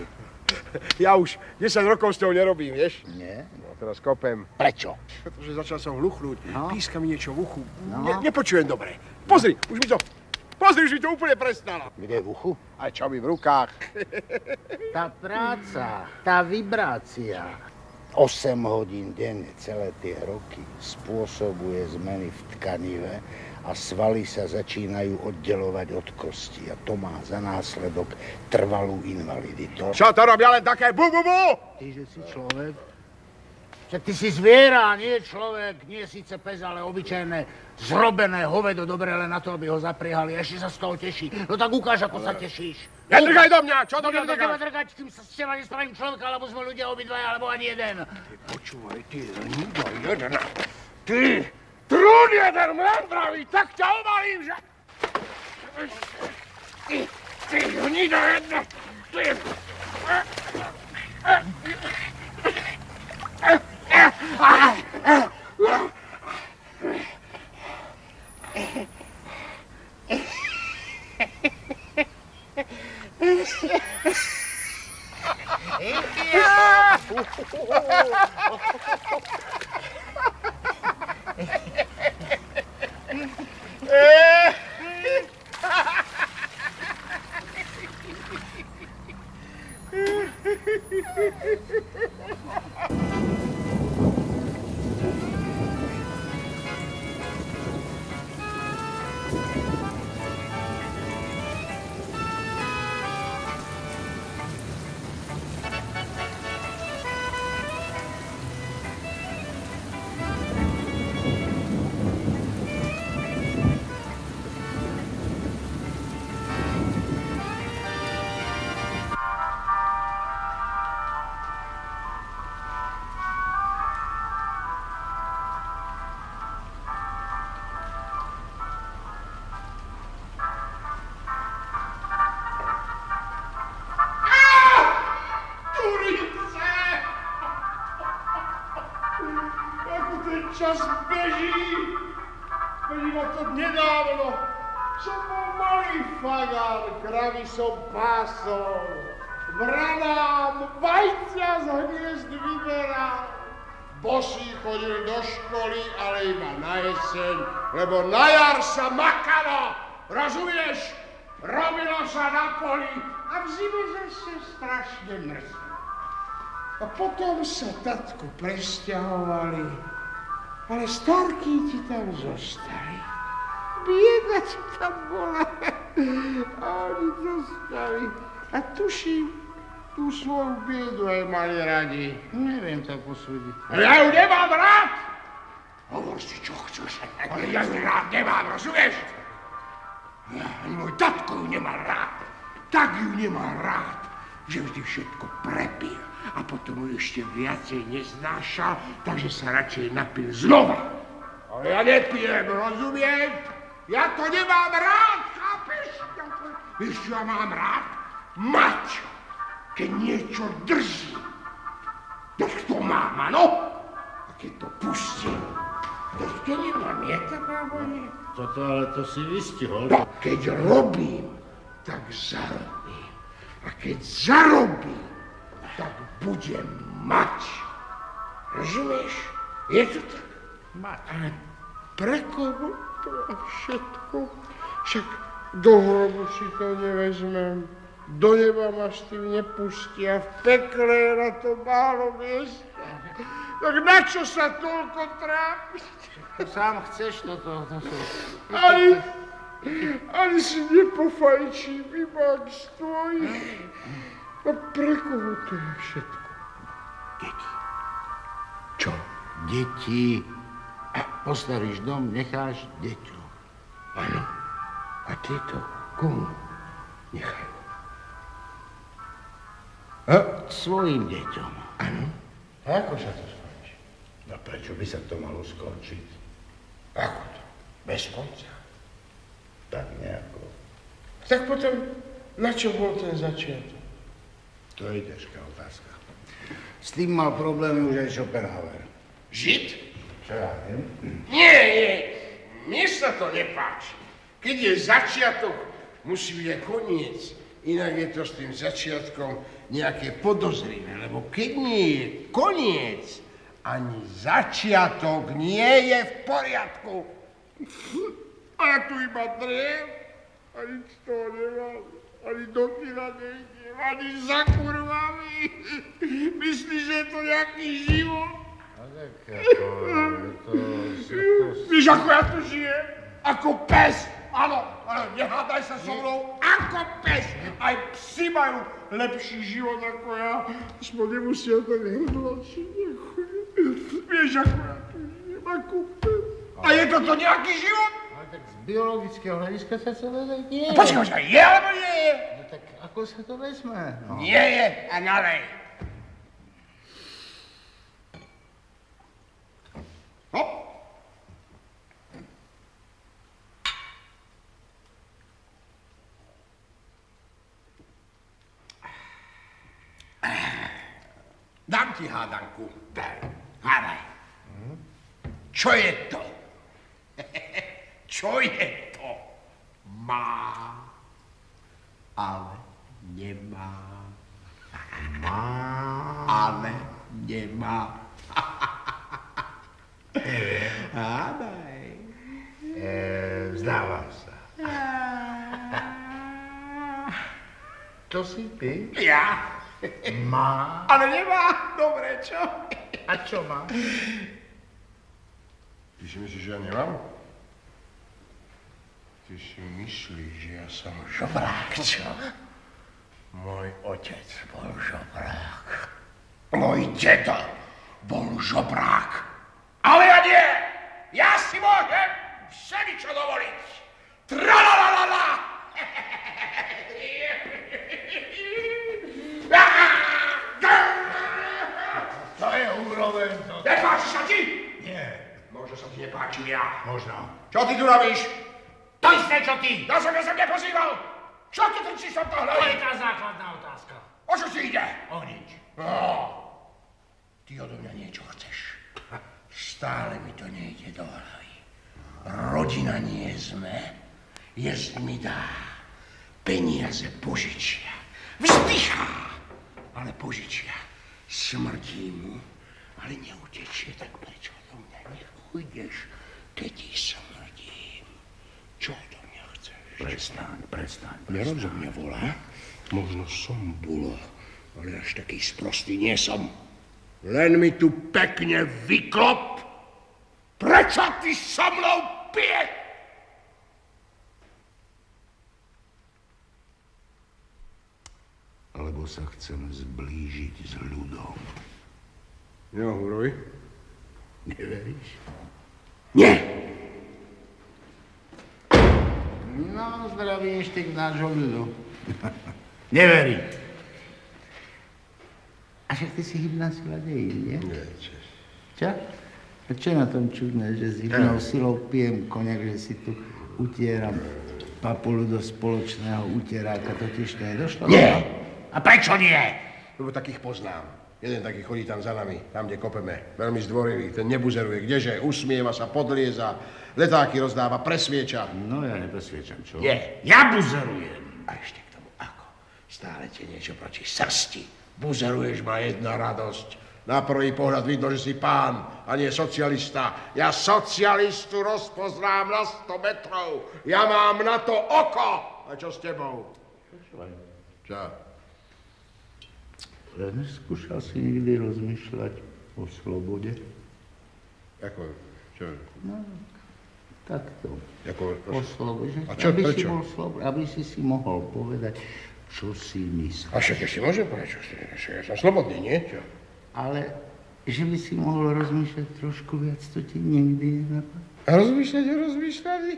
Ja už 10 rokov s tou nerobím, vieš? Nie. No, teraz kopem. Prečo? Pretože začal som hluchnúť. No. Píska mi niečo v uchu. No. Nepočujem dobre. Pozri, už mi to úplne prestalo. Kde v uchu? Aj čo mi v rukách. Tá práca, tá vibrácia. 8 hodín denne, celé tie roky, spôsobuje zmeny v tkanive a svaly sa začínajú oddelovať od kosti. A to má za následok trvalú invaliditu. Čo to robia len také bu-bu-bu? Ty, že si človek? Že ty si zviera, nie človek, nie síce pes, ale obyčajné zrobené hovedo, dobre len na to, aby ho zapriehali. Ešte sa z toho teší. No tak ukáž, ako sa tešíš. Nedrgaj do mňa! Čo do mňa drgáš? drgáš? Drgať, kým sa z teba nespravím človeka, alebo sme ľudia obidvaja, alebo ani jeden. Počúvaj, ty hnído jeden. Ty, trún jeden mŕtvravý, tak ťa obalím, že... Ty hnído jeden. Ty... Čas beží ma to nedávno. Som bol malý fagán, kravy som pásol. Vranám vajcia z hniezd vyberal. Bosý chodil do školy, ale iba na jeseň, lebo na jar sa makalo. Rozumieš? Robilo sa na poli a v zime zase strašne mrzlo. A potom sa, tatko, presťahovali. Ale starky ti tam zostali. Bieda ti tam bola. A oni zostali. A tuším, tú svoju biedu aj mali radi. Neviem to posúdiť. Ja ju nemám rád! Hovor si, čo chceš, ale ja ju rád nemám, rozumieš? Ani môj tatko ju nemal rád. Tak ju nemal rád, že vždy všetko prepil. A potom ju ešte viacej neznášal, takže sa radšej napil znova. Ale ja nepijem, rozumieš? Ja to nemám rád, chápeš? Vieš, čo ja mám rád? Mať, keď niečo drží. Tak to mám, ano? A keď to pustí, tak to nemám, je tak, alebo nie? Toto ale to si vystihol. No, keď robím, tak zarobím. A keď zarobím, tak budem mať. Rozumieš? Je to tak? Mať. Ale pre koho to je všetko? Však do hrobu si to nevezmem. Do neba ma s tým nepustia. V pekle je na to málo miesta. Tak na čo sa toľko trápiť? Sám chceš toto. Ani si nepofajčím, iba ak stojí. A pre koho to je všetko? Deti. Čo? Deti. Postavíš dom, necháš deťom. Áno. A tieto komu nechajú? Svojim deťom. Áno. A ako sa to skončí? No prečo by sa to malo skončiť? Ako to? Bez konca? Tak nejako. Tak potom, na čo bol ten začiatok? To je ťažká otázka. S tým mal problémy už aj Schopenhauer. Žid? Čo ja viem? Nie. Mne sa to nepáči. Keď je začiatok, musí byť aj koniec. Inak je to s tým začiatkom nejaké podozrivé, lebo keď nie je koniec, ani začiatok nie je v poriadku. A ja tu iba driem, a nič z toho nemám, ani do kina nejdem, ani za kurvami. Myslíš, že je to nejaký život? A tak ako Víš, ako ja tu žijem? Ako pes. Áno, nehádaj sa so mnou, ako pes. Aj psi majú lepší život ako ja. Aspoň nemusia tak hrdlačiť. Vieš, ako ja tu žijem, ako pes. A je toto nejaký život? Ale tak z biologického hľadiska sa celé nie je. Počkaj, je alebo nie je? No tak ako sa to vezme? No. Nie je a nalej. Hop. Dám ti hádanku. Hádaj. Čo je to? Čo je to? Má, ale nemá. Má. Ale nemá. Hádaj. Vzdávam sa. To si ty? Ja. Má. Ale nemá. Dobre, čo? A čo má? Ty si myslíš, že ja nemám? Ty si myslíš, že ja som žobrák, čo? Môj otec bol žobrák. Môj dedo bol žobrák. Ale ja nie. Ja si môžem všeličo dovoliť. Tralalala. To je úroveň. Nepáči sa ti? Nie. Možno sa ti nepáčim ja. Možno. Čo ty tu robíš? To isté, čo ty. Ja som nepozýval. Čo tu trčíš od toho? To je tá základná otázka. O čo si ide? O nič. No. Ty odo mňa niečo chceš. Stále mi to nejde do hlavy. Rodina nie sme. Jesť mi dá. Peniaze požičia. Vzdychá. Ale požičia. Smrdí mu. Ale neutečie. Tak prečo do mňa neujdeš, keď ti smrdím? Čo do mňa chceš? Prestaň. Nerob zo mňa volá. Možno som bolo, ale až taký sprostý nie som. Len mi tu pekne vyklop. Prečo ty so mnou piješ? Alebo sa chcem zblížiť s ľudom. Neohúruj. Neveríš? Nie! No, zdravý inštinkt nášho ľudu. Neverím. A však ty si hybná sila dejín, nie? Nie, Čo? A čo je na tom čudné, že s hybnou silou pijem koniak, že si tu utieram papulu do spoločného utieráka, to tiež to nedošlo? Nie! A prečo nie? Lebo takých poznám. Jeden taký chodí tam za nami, tam, kde kopeme. Veľmi zdvorilý, ten nebuzeruje, kdeže, usmieva sa, podlieza, letáky rozdáva, presvieča. No ja nepresviečam, čo? Nie. Ja buzerujem. A ešte k tomu ako? Stále ti niečo proti srsti. Buzeruješ, ma jedna radosť. Na prvý pohľad vidno, že si pán a nie socialista. Ja socialistu rozpoznám na 100 metrov. Ja mám na to oko. A čo s tebou? Čo? Neskúšal si nikdy rozmýšľať o slobode? Ako? Čo? No, takto. Ako? O slobode. A čo, prečo? Aby si mohol povedať, čo si myslíš. A však ešte môžem povedať, čo si myslíš. Ja som slobodný, nie? Čo? Ale že by si mohol rozmýšľať trošku viac, to ti nikdy nenapadlo. A rozmýšľať o rozmýšľaní?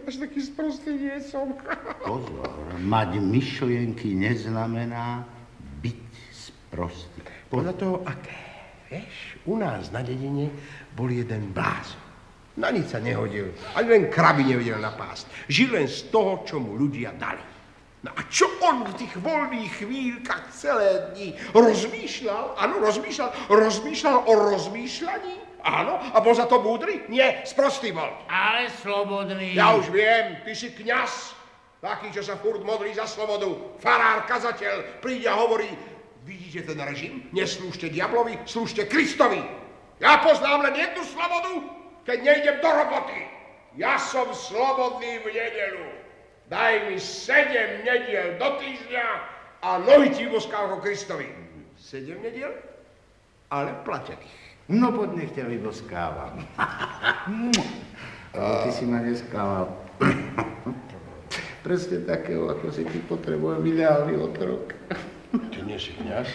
Až taký sprostý nie som. Pozor, mať myšlienky neznamená byť sprostý. Podľa toho, aké? Vieš, u nás na dedine bol jeden blázon. Na nič sa nehodil, ani len kraby nevedel napásť. Žil len z toho, čo mu ľudia dali. No a čo on v tých voľných chvíľkach celé dni rozmýšľal? Áno, rozmýšľal o rozmýšľaní? Áno, a bol za to múdry? Nie, sprostý bol. Ale slobodný. Ja už viem, ty si kňaz, taký, čo sa furt modlí za slobodu. Farár, kazateľ, príde a hovorí, vidíte ten režim? Neslúžte diablovi, slúžte Kristovi. Ja poznám len jednu slobodu, keď nejdem do roboty. Ja som slobodný v nedeľu. Daj mi 7 nediel do týždňa a nohy ti boskám ako Kristovi. 7 nediel, ale platených. No poď nech ťa vyboskávam. Ty si ma neskával. Presne takého, ako si ty potrebujem, ideálny otrok. Ty nie si kňaz?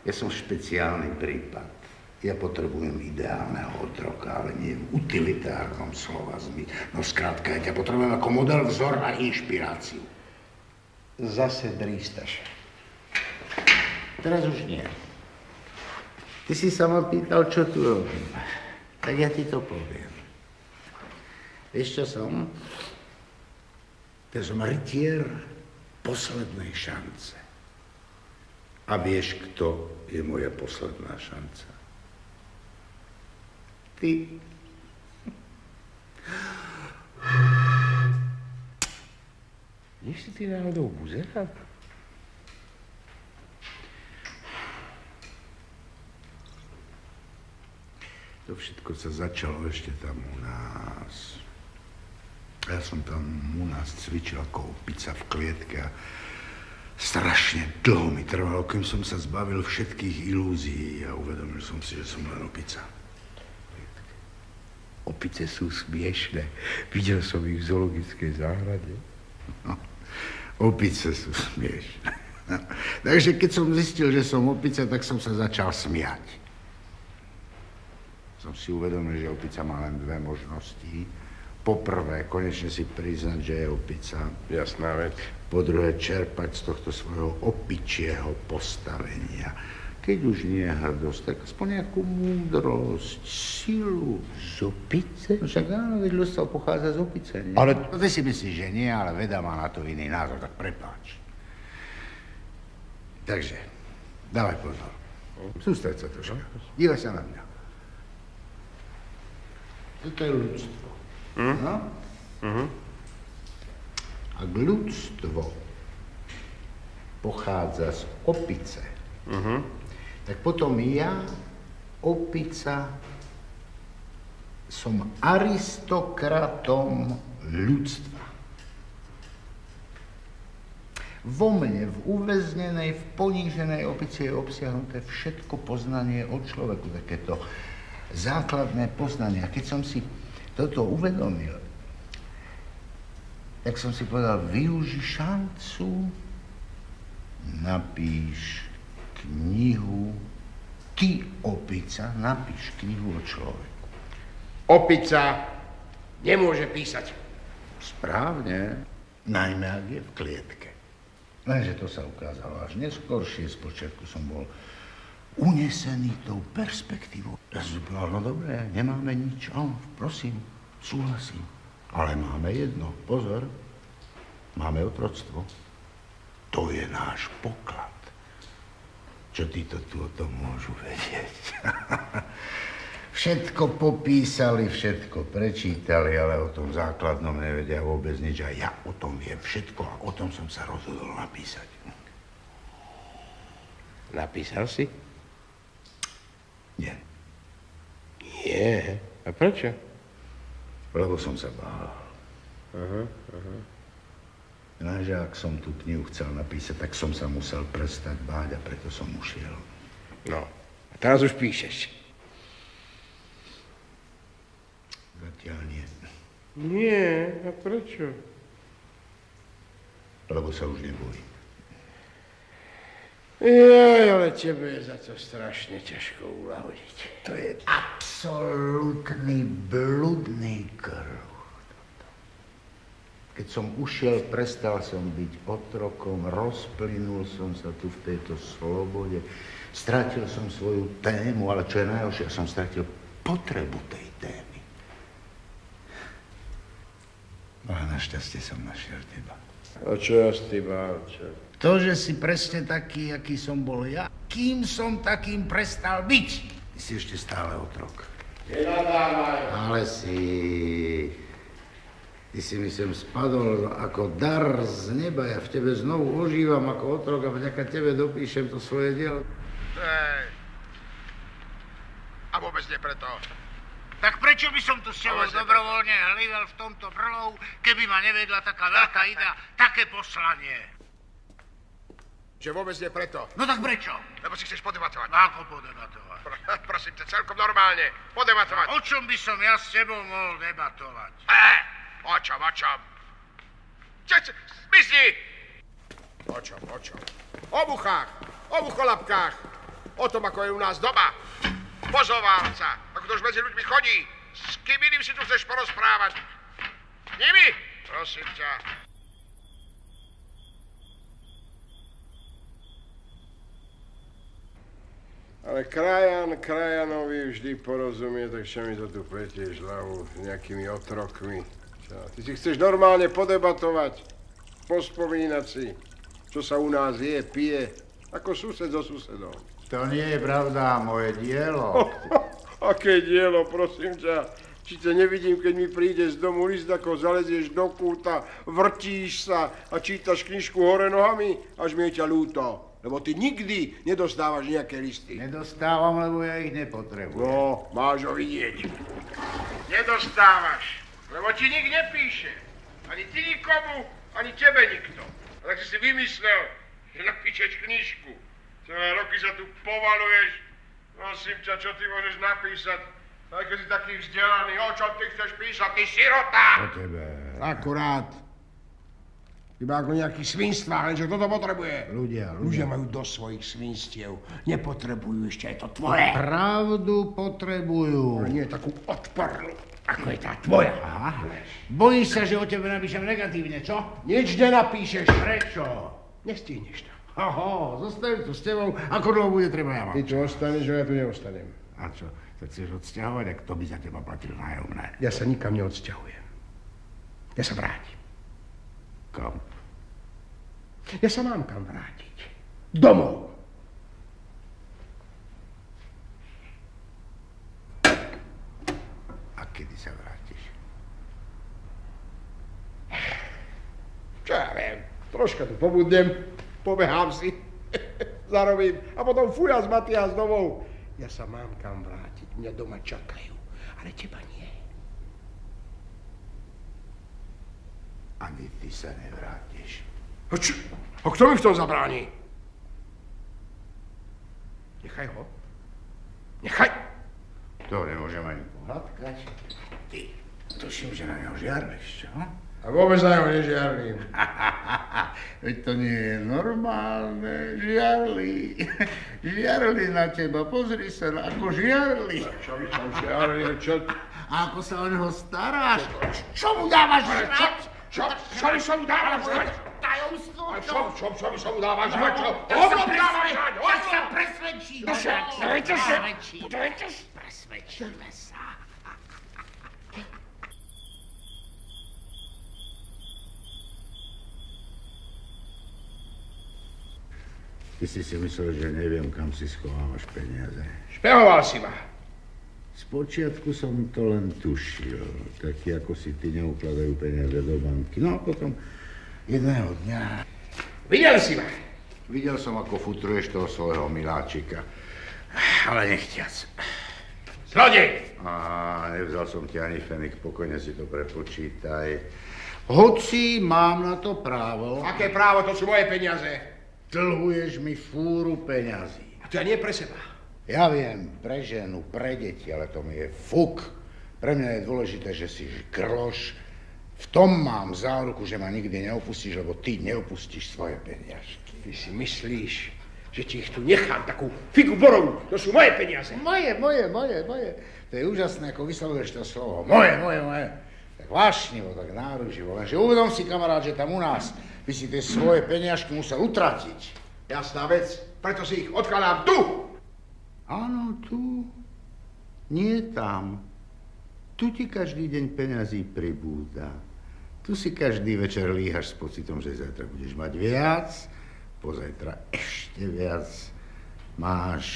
Ja som špeciálny prípad. Ja potrebujem ideálneho otroka, ale nie v utilitárnom slova zmysle. No skrátka, ja ťa potrebujem ako model, vzor a inšpiráciu. Zase drístaš. Teraz už nie. Ty si sa ma pýtal, čo tu robím. Tak ja ti to poviem. Vieš, čo som? Ja som rytier poslednej šance. A vieš, kto je moja posledná šanca? Ty. Nie si ty náhodou buzerák? To všetko sa začalo ešte tam u nás. Ja som tam u nás cvičil ako opica v klietke a strašne dlho mi trvalo, kým som sa zbavil všetkých ilúzií a uvedomil som si, že som len opica. Opice sú smiešné. Videl som ich v zoologickej záhrade. No, opice sú smiešné. No, takže keď som zistil, že som opica, tak som sa začal smiať. Som si uvedomil, že opica má len dve možnosti. Po prvé, konečne si priznať, že je opica. Jasná vec. Po druhé, čerpať z tohto svojho opičieho postavenia. Keď už nie je hrdosť, tak aspoň nejakú múdrosť, silu. Z opice? No však áno, veď ľudstvo pochádza z opice, nie? Ale... No, ty si myslíš, že nie, ale veda má na to iný názor, tak prepáč. Takže, dávaj pozor. Sústreď sa troška. Dívaj sa na mňa. Toto je ľudstvo. No? Ak ľudstvo pochádza z opice, tak potom ja, opica, som aristokratom ľudstva. Vo mne, v uväznenej, v poníženej opici je obsiahnuté všetko poznanie o človeku, takéto základné poznanie. A keď som si toto uvedomil, tak som si povedal, využi šancu, napíš knihu, ty, opica, napíš knihu o človeku. Opica nemôže písať. Správne, najmä ak je v klietke. Lenže to sa ukázalo až neskôršie, spočiatku som bol unesený tou perspektívou. Ja som povedal, no dobré, nemáme nič. Prosím, súhlasím. Ale máme jedno, pozor, máme otroctvo. To je náš poklad. Čo títo tu o tom môžu vedieť? Všetko popísali, všetko prečítali, ale o tom základnom nevedia vôbec nič. A ja o tom viem všetko a o tom som sa rozhodol napísať. Napísal si? Nie. Nie. A prečo? Lebo som sa bál. Lenže ak som tú knihu chcel napísať, tak som sa musel prestať báť a preto som ušiel. No, a teraz už píšeš. Zatiaľ nie. Nie, a prečo? Lebo sa už nebojím. Jaj, ale tebe je za to strašne ťažko ulahodiť. To je absolútny bludný kruh. Keď som ušiel, prestal som byť otrokom, rozplynul som sa tu v tejto slobode, stratil som svoju tému, ale čo je najhoršie, ja som stratil potrebu tej témy. No a našťastie som našiel teba. A čo ja s teba, čo? To, že si presne taký, aký som bol ja, kým som takým prestal byť. Ty si ešte stále otrok. Nenadávaj. Ale ty si myslím spadol ako dar z neba. Ja v tebe znovu ožívam ako otrok a vďaka tebe dopíšem to svoje dielo. A vôbec nie preto. Tak prečo by som tu s tebou dobrovoľne hlivel v tomto brlou, keby ma nevedla taká veľká idea, také poslanie? Že vôbec nie preto. No tak prečo? Lebo si chceš podebatovať. Ako podebatovať? Prosím ťa, celkom normálne. Podebatovať. O čom by som ja s tebou mohol debatovať? O čom? Mysli! O čom? O buchách, o bucholapkách, o tom, ako je u nás doma. Pozoval sa, ako to už medzi ľuďmi chodí. S kým iným si tu chceš porozprávať? S nimi? Prosím ťa. Ale krajanovi vždy porozumie, tak čo mi to tu pletieš hlavu s nejakými otrokmi. Čo? Ty si chceš normálne podebatovať, pospomínať si, čo sa u nás je, pije, ako sused so susedom. To nie je pravda, moje dielo. Aké dielo, prosím ťa. Či ťa nevidím, keď mi príde z domu list, ako zalezieš do kúta, vrtíš sa a čítaš knižku hore nohami, až mi je ťa ľúto. Lebo ty nikdy nedostávaš nejaké listy. Nedostávam, lebo ja ich nepotrebujem. No, máš ho vidieť. Nedostávaš, lebo ti nik nepíše. Ani ty nikomu, ani tebe nikto. A tak si vymyslel, že napíšeš knižku. Celé roky sa tu povaluješ. Prosím ťa, čo ty môžeš napísať? Aj keď si taký vzdelaný, o čom ty chceš písať, ty sirota? O tebe. Akurát. Iba ako nejaký svinstvá, lenže kto to potrebuje? Ľudia majú dosť svojich svinstiev. Nepotrebujú ešte aj to tvoje. Pravdu potrebujú. Ale nie takú odpornú, ako je tá tvoja. Aha. Bojíš sa, že o tebe napíšem negatívne, čo? Nič nenapíšeš. Prečo? Nestihneš to. Zostanem tu s tebou, ako dlho bude treba ja mám. Ty tu ostaneš, že ja tu neostanem. A čo, sa chceš odsťahovať, a kto by za teba platil nájomné? Ja sa nikam neodsťahujem. Ja sa vrátim. Kam? Ja sa mám kam vrátiť. Domov. A kedy sa vrátiš? Čo ja viem, troška tu pobudnem, pobehám si, zarobím a potom fujas Matias domov. Ja sa mám kam vrátiť, mňa doma čakajú, ale teba nie. Ani ty sa nevrátiš. A čo? A kto mi v tom zabráni? Nechaj ho. Nechaj. To nemôžem ani pohľadkať. Ty, tuším, že na neho žiarliš, čo? A vôbec na neho nežiarlím. Veď to nie je normálne, žiarli. Žiarli na teba, pozri sa, ako žiarli. Čo by som žiarlil, čo? A ako sa o neho staráš? Čo mu dávaš žrať? Čo mi som dávaš žrať? Tajomstvo? Čo mi som dávaš žrať? Hovno mi dávaš žrať? Tak sa presvedčíme. Presvedčíme sa. Ty si myslel, že neviem, kam si schovávaš peniaze. Špehoval si ma. Spočiatku som to len tušil. Takí ako si ty neukladajú peniaze do banky. No a potom jedného dňa... Videl si ma. Videl som, ako futruješ toho svojho miláčika. Ale nechtiac. Zlodej! Nevzal som ti ani fenik, pokojne si to prepočítaj. Hoci mám na to právo... Aké právo? To sú moje peniaze. Dlhuješ mi fúru peňazí. A to ja nie pre seba. Ja viem, pre ženu, pre deti, ale to mi je fuk. Pre mňa je dôležité, že si grloš. V tom mám záruku, že ma nikdy neopustíš, lebo ty neopustíš svoje peniažky. Ty si myslíš, že ti ich tu nechám, takú figu borovú. To sú moje peniaze. Moje. To je úžasné, ako vyslovuješ to slovo. Moje. Tak vášnivo, tak náruživo. Lenže uvedom si, kamarát, že tam u nás by si tie svoje peniažky musel utratiť. Jasná vec, preto si ich odkladám tu. Áno, tu. Nie tam. Tu ti každý deň peňazí pribúda. Tu si každý večer líhaš s pocitom, že zajtra budeš mať viac, pozajtra ešte viac. Máš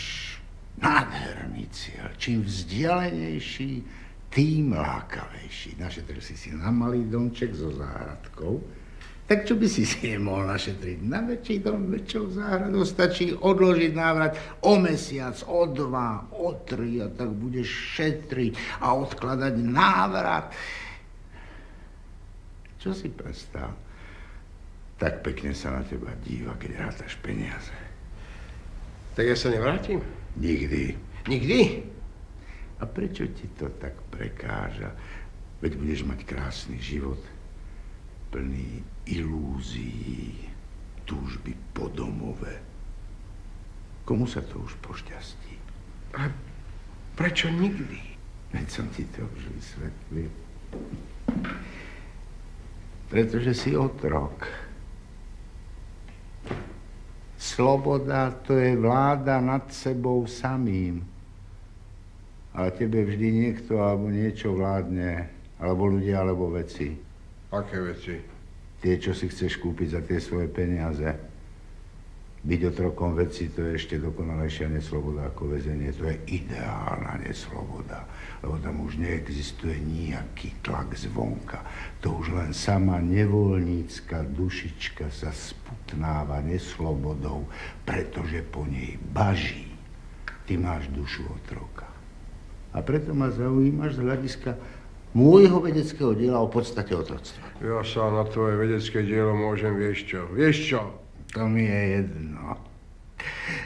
nádherný cieľ. Čím vzdialenejší, tým lákavejší. Našetril si na malý domček so záhradkou. Tak čo by si nemohol našetriť na väčší dom, väčšou záhradou? Stačí odložiť návrat o mesiac, o 2, o 3 a tak budeš šetriť a odkladať návrat. Čo si predstav? Tak pekne sa na teba díva, keď rátaš peniaze. Tak ja sa nevrátim? Nikdy. Nikdy? A prečo ti to tak prekáža? Veď budeš mať krásny život, plný ilúzií, túžby po domove. Komu sa to už pošťastí? A prečo nikdy? Veď som ti to už vysvetlil. Pretože si otrok. Sloboda to je vláda nad sebou samým. Ale tebe vždy niekto alebo niečo vládne, alebo ľudia, alebo veci. Aké veci? Tie, čo si chceš kúpiť za tie svoje peniaze. Byť otrokom veci, to je ešte dokonalejšia nesloboda ako väzenie. To je ideálna nesloboda, lebo tam už neexistuje nejaký tlak zvonka. To už len sama nevoľnícka dušička sa sputnáva neslobodou, pretože po nej baží. Ty máš dušu otroka. A preto ma zaujímaš z hľadiska môjho vedeckého diela o podstate otroctva. Ja sa na tvoje vedecké dielo môžem, vieš čo? Vieš čo? To mi je jedno.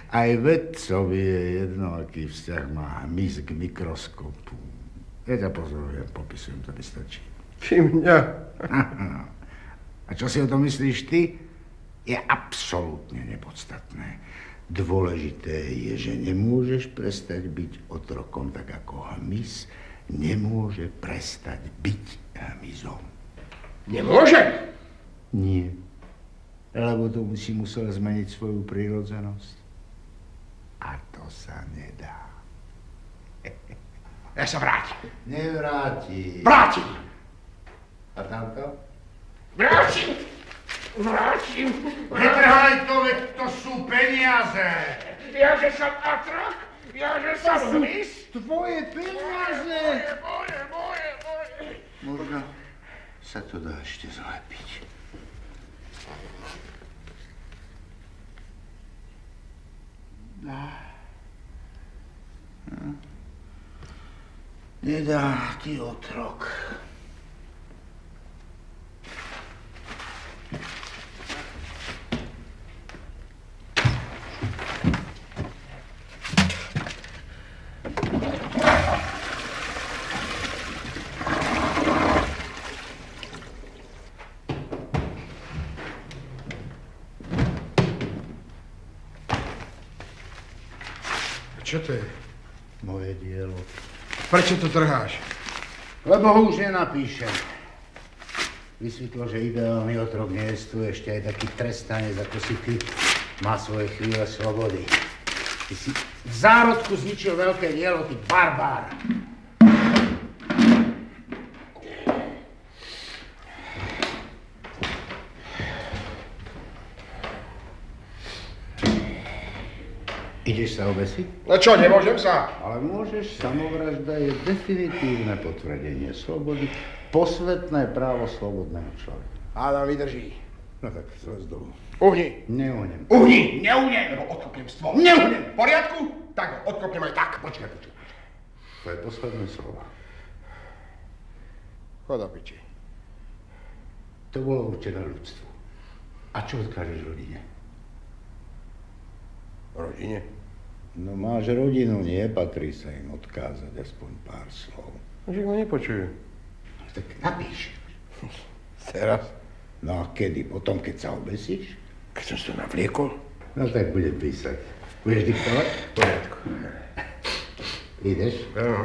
Aj vedcovi je jedno, aký vzťah má hmyz k mikroskopu. Ja ťa pozorujem, popisujem, to mi stačí. Ty mňa? A čo si o tom myslíš ty? Je absolútne nepodstatné. Dôležité je, že nemôžeš prestať byť otrokom tak ako hmyz nemôže prestať byť hmyzom. Nemôže? Nie. Lebo to by si musel zmeniť svoju prírodzenosť. A to sa nedá. Ja sa vrátim. Nevrátim. Vrátim! A tamto? Vrátim! Netrhaj to, veď to sú peniaze. Jaže som otrok? Jaže som hmyz? Tvoje peniaze. Moje. Možno sa to dá ešte zlepiť. Nedá, ty otrok. Čo to je? Moje dielo. Prečo to trháš? Lebo ho už nenapíšem. Vysvetlo, že ideálny otrok neestuje ešte aj taký trestanec, ako si ty, má svoje chvíle slobody. Ty si v zárodku zničil veľké dielo, ty barbár. Ideš sa obesiť? No čo, nemôžem sa? Ale môžeš, samovražda je definitívne potvrdenie slobody, posvetné právo slobodného človeka. Hádam vydrží. No tak zlez dolu. Uhni. Neuhnem. Uhni! Neuhnem! Lebo odkopnem stôl. Neuhnem! V poriadku? Tak ho odkopnem aj tak. Počkaj. To je posledné slovo. Chod do piči. To bolo určené ľudstvu. A čo odkážeš rodine? Rodine? No máš rodinu, nie? Patrí sa im odkázať aspoň pár slov. Že ho nepočujú. Tak napíš. Teraz? No a kedy? Potom, keď sa obesíš? Keď som si to navliekol? No tak budem písať. Budeš diktovať? V poriadku. Ideš? Áno.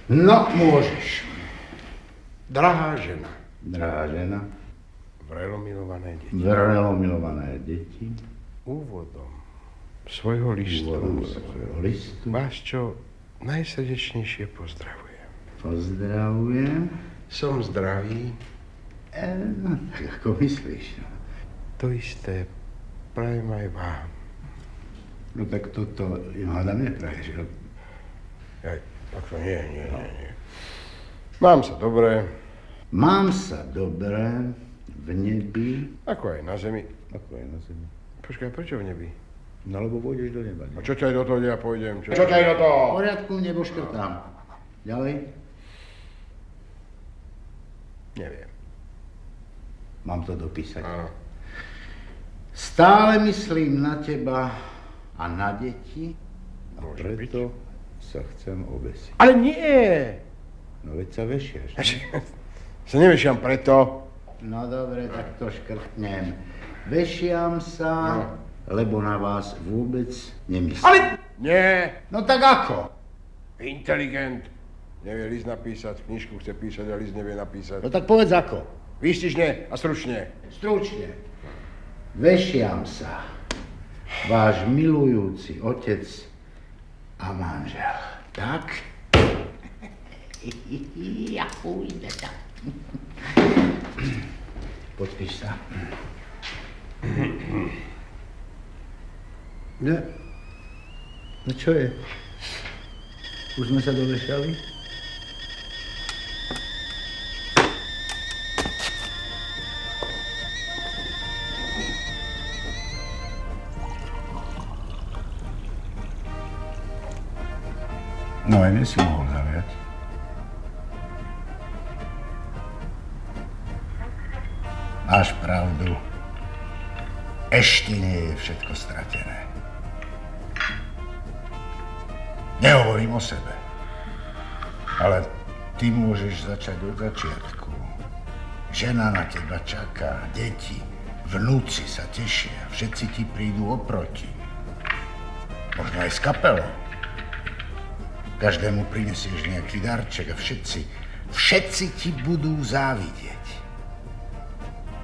No, môžeš. Drahá žena. Drahá žena. Vrelo milované deti. Vrelo milované deti. Úvodom svojho listu. Vás čo najsrdečnejšie pozdravujem. Pozdravujem. Som zdravý. No, tak ako myslíš. To isté prajem aj vám. No tak toto im hádam nepraješ, že? Aj, tak to nie. Mám sa dobre. Mám sa dobre v nebi. Ako aj na zemi. Ako aj na zemi. Počkaj, prečo v nebi? No lebo pôjdeš do neba. A čo ťa aj do toho, kde ja pôjdem? Čo ťa aj do toho? V poriadku, nebo škrtám. Ďalej? Neviem. Mám to dopísať. Áno. Stále myslím na teba a na deti a Môže preto sa chcem obesiť. Ale nie! No veď sa vešiaš. Sa nevešiam preto. No dobre, tak to škrtnem. Vešiam sa, lebo na vás vôbec nemyslím. Ale nie! No tak ako? Inteligent. Nevie list napísať, knižku chce písať a list nevie napísať. No tak povedz ako? Výstižne a stručne. Stručne. Vešiam sa, váš milujúci otec a manžel. Tak? Ja pôjde tak. Podpíš sa. No čo je? Už sme sa dovešali? No aj mne si mohol zaviať. Máš pravdu. Ešte nie je všetko stratené. Nehovorím o sebe. Ale ty môžeš začať od začiatku. Žena na teba čaká, deti, vnúci sa tešia, všetci ti prídu oproti. Možno aj s kapelou. Každému prinesieš nejaký darček a všetci ti budú závidieť.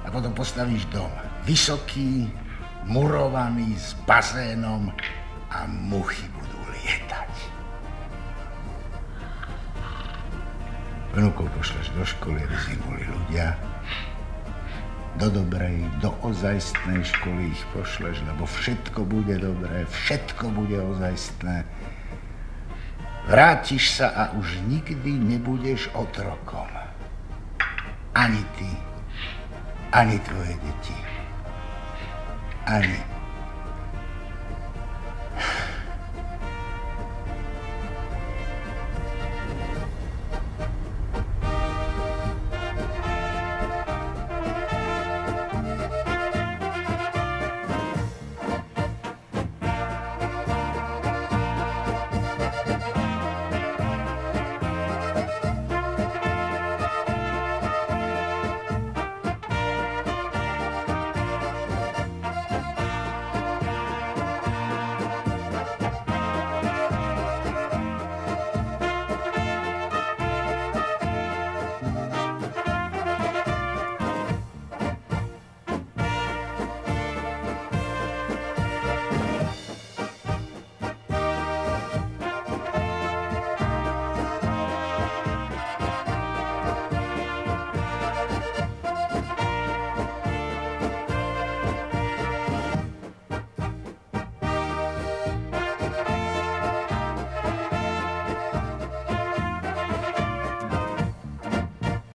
A potom postavíš dom. Vysoký, murovaný, s bazénom a muchy budú lietať. Vnúkov pošleš do školy, aby z nich boli ľudia. Do dobrej, do ozajstnej školy ich pošleš, lebo všetko bude dobré, všetko bude ozajstné. Vrátiš sa a už nikdy nebudeš otrokom. Ani ty, ani tvoje deti, ani